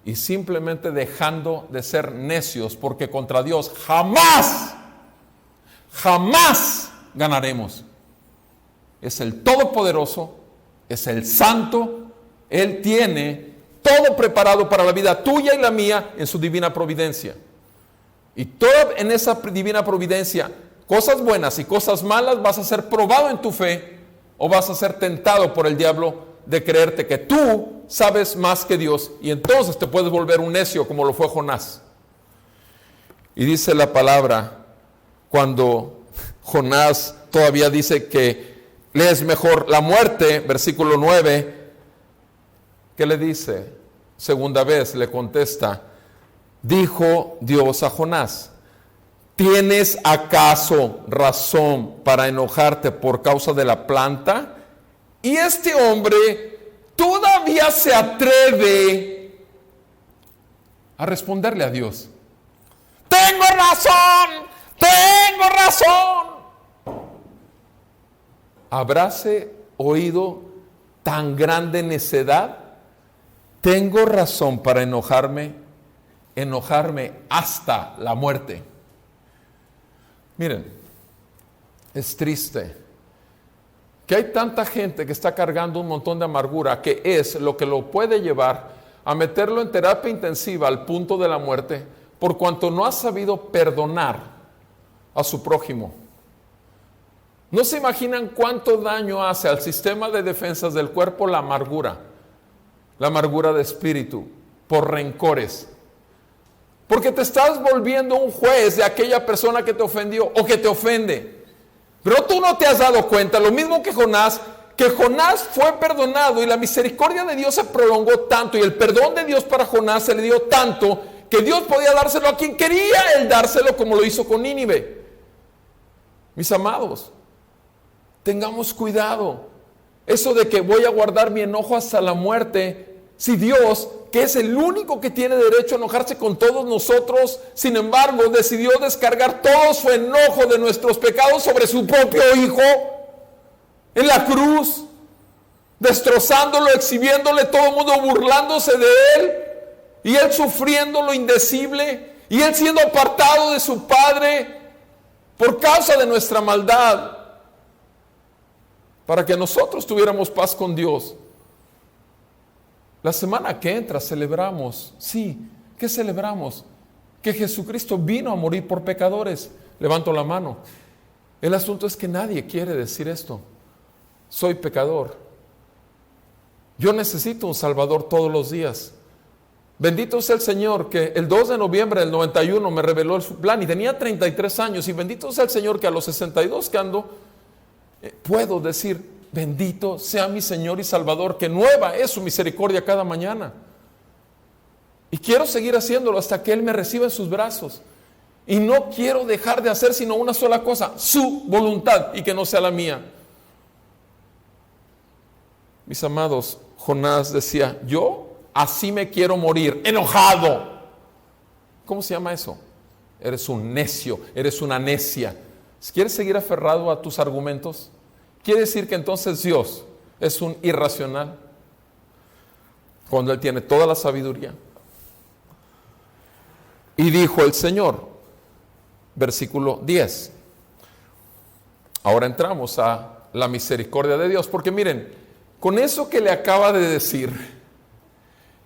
y simplemente dejando de ser necios, porque contra Dios jamás ganaremos. Es el Todopoderoso, es el Santo, Él tiene todo preparado para la vida tuya y la mía en su divina providencia. Y toda en esa divina providencia, cosas buenas y cosas malas, vas a ser probado en tu fe o vas a ser tentado por el diablo de creerte que tú sabes más que Dios, y entonces te puedes volver un necio como lo fue Jonás. Y dice la palabra, cuando Jonás todavía dice que le es mejor la muerte, versículo 9, ¿qué le dice? Segunda vez le contesta, dijo Dios a Jonás, ¿tienes acaso razón para enojarte por causa de la planta? Y este hombre todavía se atreve a responderle a Dios. Tengo razón. ¿Habráse oído tan grande necedad? Tengo razón para enojarme hasta la muerte. Miren, es triste que hay tanta gente que está cargando un montón de amargura, que es lo que lo puede llevar a meterlo en terapia intensiva al punto de la muerte, por cuanto no ha sabido perdonar a su prójimo. No se imaginan cuánto daño hace al sistema de defensas del cuerpo la amargura de espíritu, por rencores. Porque te estás volviendo un juez de aquella persona que te ofendió o que te ofende. Pero tú no te has dado cuenta, lo mismo que Jonás fue perdonado y la misericordia de Dios se prolongó tanto y el perdón de Dios para Jonás se le dio tanto que Dios podía dárselo a quien quería él dárselo, como lo hizo con Nínive. Mis amados, tengamos cuidado. Eso de que voy a guardar mi enojo hasta la muerte, si Dios, que es el único que tiene derecho a enojarse con todos nosotros, sin embargo, decidió descargar todo su enojo de nuestros pecados sobre su propio Hijo en la cruz, destrozándolo, exhibiéndole, todo el mundo burlándose de Él, y Él sufriendo lo indecible, y Él siendo apartado de su Padre por causa de nuestra maldad, para que nosotros tuviéramos paz con Dios. La semana que entra celebramos, sí, ¿qué celebramos? Que Jesucristo vino a morir por pecadores. Levanto la mano. El asunto es que nadie quiere decir esto. Soy pecador. Yo necesito un Salvador todos los días. Bendito sea el Señor que el 2 de noviembre del 91 me reveló su plan y tenía 33 años. Y bendito sea el Señor que a los 62 que ando, puedo decir, bendito sea mi Señor y Salvador, que nueva es su misericordia cada mañana. Y quiero seguir haciéndolo hasta que Él me reciba en sus brazos. Y no quiero dejar de hacer sino una sola cosa, su voluntad, y que no sea la mía. Mis amados, Jonás decía, yo así me quiero morir, enojado. ¿Cómo se llama eso? Eres un necio, eres una necia. ¿Quieres seguir aferrado a tus argumentos? ¿Quiere decir que entonces Dios es un irracional? Cuando Él tiene toda la sabiduría. Y dijo el Señor, versículo 10. Ahora entramos a la misericordia de Dios, porque miren, con eso que le acaba de decir,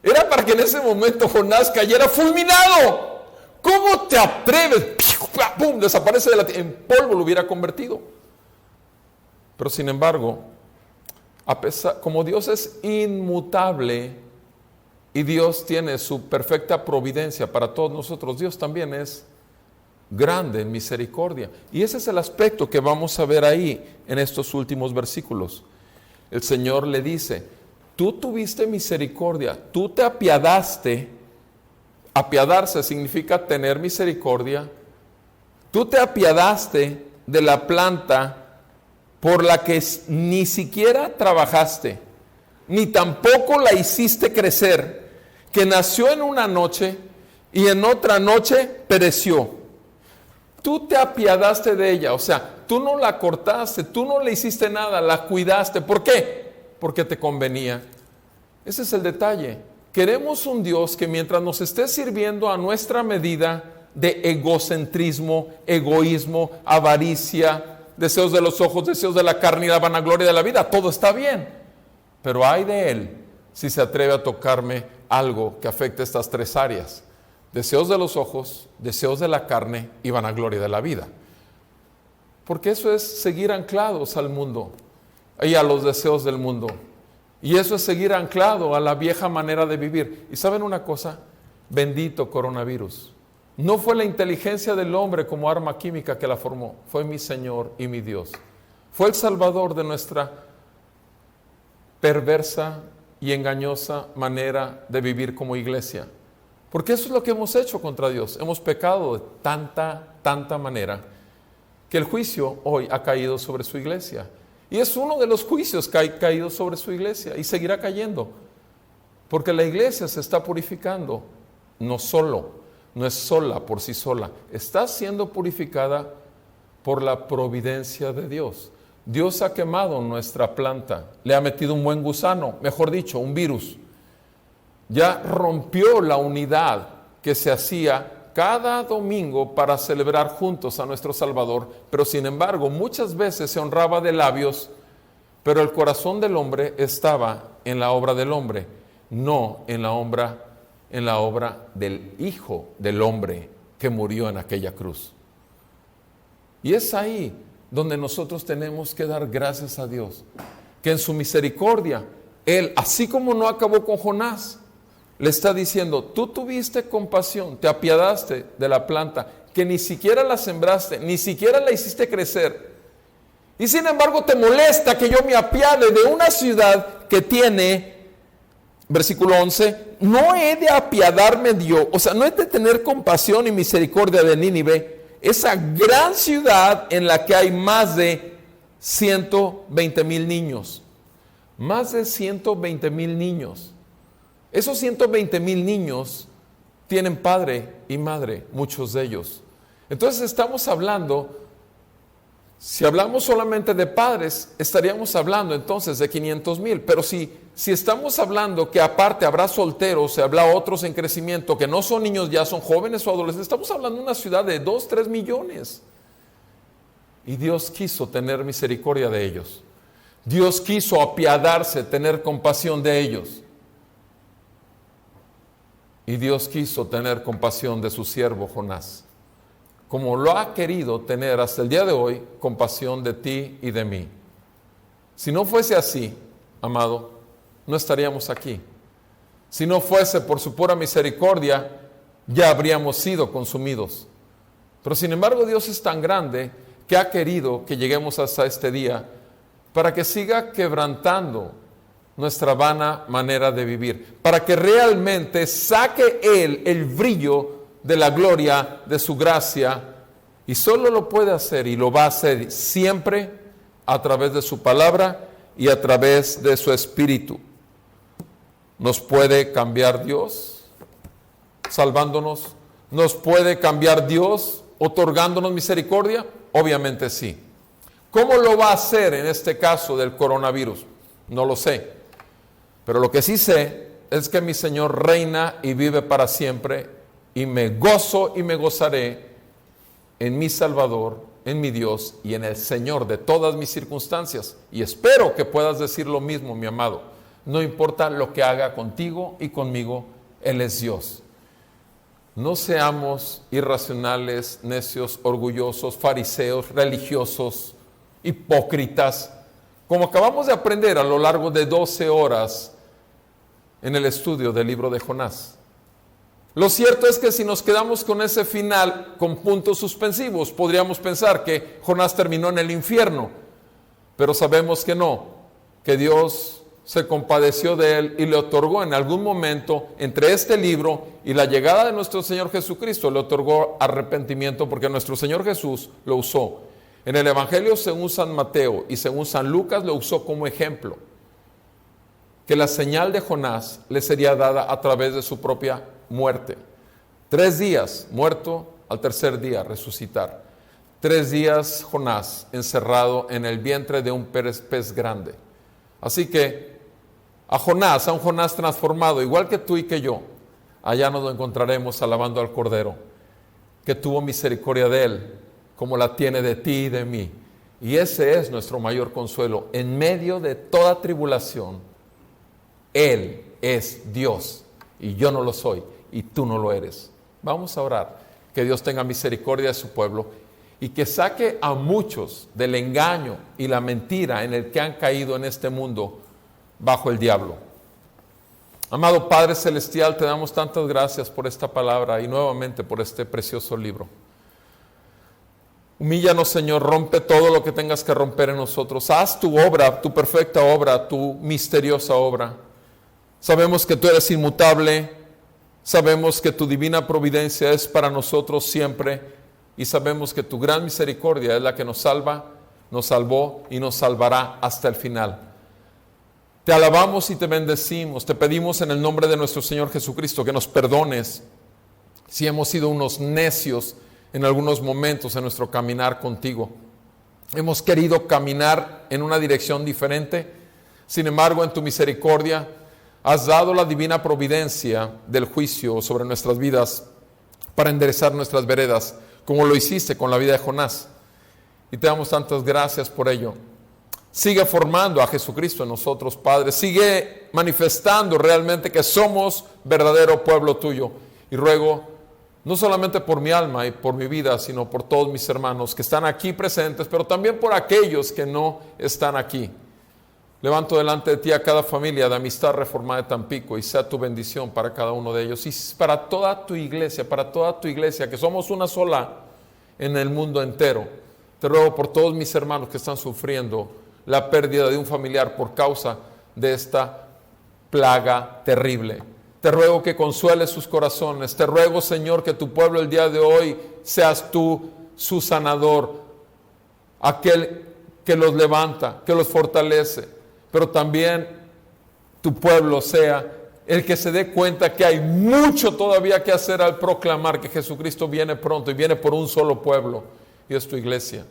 era para que en ese momento Jonás cayera fulminado. ¿Cómo te atreves? ¡Pum! Desaparece de la tierra. En polvo lo hubiera convertido. Pero sin embargo, como Dios es inmutable y Dios tiene su perfecta providencia para todos nosotros, Dios también es grande en misericordia. Y ese es el aspecto que vamos a ver ahí en estos últimos versículos. El Señor le dice, tú tuviste misericordia, tú te apiadaste. Apiadarse significa tener misericordia. Tú te apiadaste de la planta por la que ni siquiera trabajaste, ni tampoco la hiciste crecer, que nació en una noche y en otra noche pereció. Tú te apiadaste de ella, o sea, tú no la cortaste, tú no le hiciste nada, la cuidaste. ¿Por qué? Porque te convenía. Ese es el detalle. Queremos un Dios que mientras nos esté sirviendo a nuestra medida de egocentrismo, egoísmo, avaricia, deseos de los ojos, deseos de la carne y la vanagloria de la vida, todo está bien. Pero ay de él si se atreve a tocarme algo que afecte estas tres áreas: deseos de los ojos, deseos de la carne y vanagloria de la vida. Porque eso es seguir anclados al mundo y a los deseos del mundo. Y eso es seguir anclado a la vieja manera de vivir. Y ¿saben una cosa? Bendito coronavirus. No fue la inteligencia del hombre como arma química que la formó. Fue mi Señor y mi Dios. Fue el Salvador de nuestra perversa y engañosa manera de vivir como iglesia. Porque eso es lo que hemos hecho contra Dios. Hemos pecado de tanta manera que el juicio hoy ha caído sobre su iglesia. Y es uno de los juicios que ha caído sobre su iglesia y seguirá cayendo. Porque la iglesia se está purificando, no es sola por sí sola. Está siendo purificada por la providencia de Dios. Dios ha quemado nuestra planta, le ha metido un buen gusano, mejor dicho, un virus. Ya rompió la unidad que se hacía cada domingo para celebrar juntos a nuestro Salvador, pero sin embargo muchas veces se honraba de labios, pero el corazón del hombre estaba en la obra del hombre, no en la obra del Hijo del Hombre que murió en aquella cruz. Y es ahí donde nosotros tenemos que dar gracias a Dios, que en su misericordia, Él, así como no acabó con Jonás, le está diciendo, tú tuviste compasión, te apiadaste de la planta, que ni siquiera la sembraste, ni siquiera la hiciste crecer. Y sin embargo te molesta que yo me apiade de una ciudad que tiene, versículo 11, no he de apiadarme yo, o sea, no he de tener compasión y misericordia de Nínive, esa gran ciudad en la que hay más de 120,000 niños. Más de 120,000 niños. Esos 120,000 niños tienen padre y madre, muchos de ellos. Entonces estamos hablando, si hablamos solamente de padres, estaríamos hablando entonces de 500,000. Pero si estamos hablando que aparte habrá solteros, se habla otros en crecimiento, que no son niños ya, son jóvenes o adolescentes, estamos hablando de una ciudad de 2-3 millones. Y Dios quiso tener misericordia de ellos. Dios quiso apiadarse, tener compasión de ellos. Y Dios quiso tener compasión de su siervo Jonás, como lo ha querido tener hasta el día de hoy, compasión de ti y de mí. Si no fuese así, amado, no estaríamos aquí. Si no fuese por su pura misericordia, ya habríamos sido consumidos. Pero sin embargo, Dios es tan grande que ha querido que lleguemos hasta este día para que siga quebrantando nuestra vana manera de vivir, para que realmente saque Él el brillo de la gloria de su gracia, y solo lo puede hacer y lo va a hacer siempre a través de su palabra y a través de su Espíritu. ¿Nos puede cambiar Dios salvándonos? ¿Nos puede cambiar Dios otorgándonos misericordia? Obviamente sí. ¿Cómo lo va a hacer en este caso del coronavirus? No lo sé. Pero lo que sí sé es que mi Señor reina y vive para siempre, y me gozo y me gozaré en mi Salvador, en mi Dios y en el Señor de todas mis circunstancias. Y espero que puedas decir lo mismo, mi amado. No importa lo que haga contigo y conmigo, Él es Dios. No seamos irracionales, necios, orgullosos, fariseos, religiosos, hipócritas, como acabamos de aprender a lo largo de 12 horas en el estudio del libro de Jonás. Lo cierto es que si nos quedamos con ese final con puntos suspensivos, podríamos pensar que Jonás terminó en el infierno, pero sabemos que no, que Dios se compadeció de él y le otorgó en algún momento entre este libro y la llegada de nuestro Señor Jesucristo, le otorgó arrepentimiento, porque nuestro Señor Jesús lo usó. En el Evangelio según San Mateo y según San Lucas lo usó como ejemplo, que la señal de Jonás le sería dada a través de su propia muerte. 3 días muerto, al tercer día resucitar. 3 días Jonás encerrado en el vientre de un pez grande. Así que a un Jonás transformado, igual que tú y que yo, allá nos lo encontraremos alabando al Cordero, que tuvo misericordia de él, como la tiene de ti y de mí. Y ese es nuestro mayor consuelo. En medio de toda tribulación, Él es Dios, y yo no lo soy, y tú no lo eres. Vamos a orar, que Dios tenga misericordia de su pueblo, y que saque a muchos del engaño y la mentira en el que han caído en este mundo bajo el diablo. Amado Padre Celestial, te damos tantas gracias por esta palabra y nuevamente por este precioso libro. Humíllanos, Señor, rompe todo lo que tengas que romper en nosotros. Haz tu obra, tu perfecta obra, tu misteriosa obra. Sabemos que tú eres inmutable, sabemos que tu divina providencia es para nosotros siempre, y sabemos que tu gran misericordia es la que nos salva, nos salvó y nos salvará hasta el final. Te alabamos y te bendecimos, te pedimos en el nombre de nuestro Señor Jesucristo que nos perdones si hemos sido unos necios en algunos momentos en nuestro caminar contigo. Hemos querido caminar en una dirección diferente, sin embargo en tu misericordia has dado la divina providencia del juicio sobre nuestras vidas para enderezar nuestras veredas, como lo hiciste con la vida de Jonás. Y te damos tantas gracias por ello. Sigue formando a Jesucristo en nosotros, Padre. Sigue manifestando realmente que somos verdadero pueblo tuyo. Y ruego, no solamente por mi alma y por mi vida, sino por todos mis hermanos que están aquí presentes, pero también por aquellos que no están aquí. Levanto delante de ti a cada familia de Amistad Reformada de Tampico, y sea tu bendición para cada uno de ellos y para toda tu iglesia, que somos una sola en el mundo entero. Te ruego por todos mis hermanos que están sufriendo la pérdida de un familiar por causa de esta plaga terrible. Te ruego que consueles sus corazones. Te ruego, Señor, que tu pueblo el día de hoy seas tú su sanador, aquel que los levanta, que los fortalece, pero también tu pueblo sea el que se dé cuenta que hay mucho todavía que hacer al proclamar que Jesucristo viene pronto y viene por un solo pueblo, y es tu iglesia.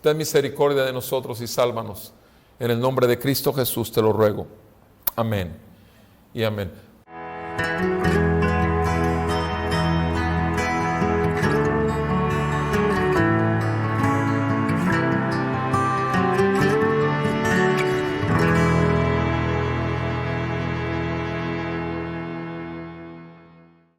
Ten misericordia de nosotros y sálvanos. En el nombre de Cristo Jesús te lo ruego. Amén y amén.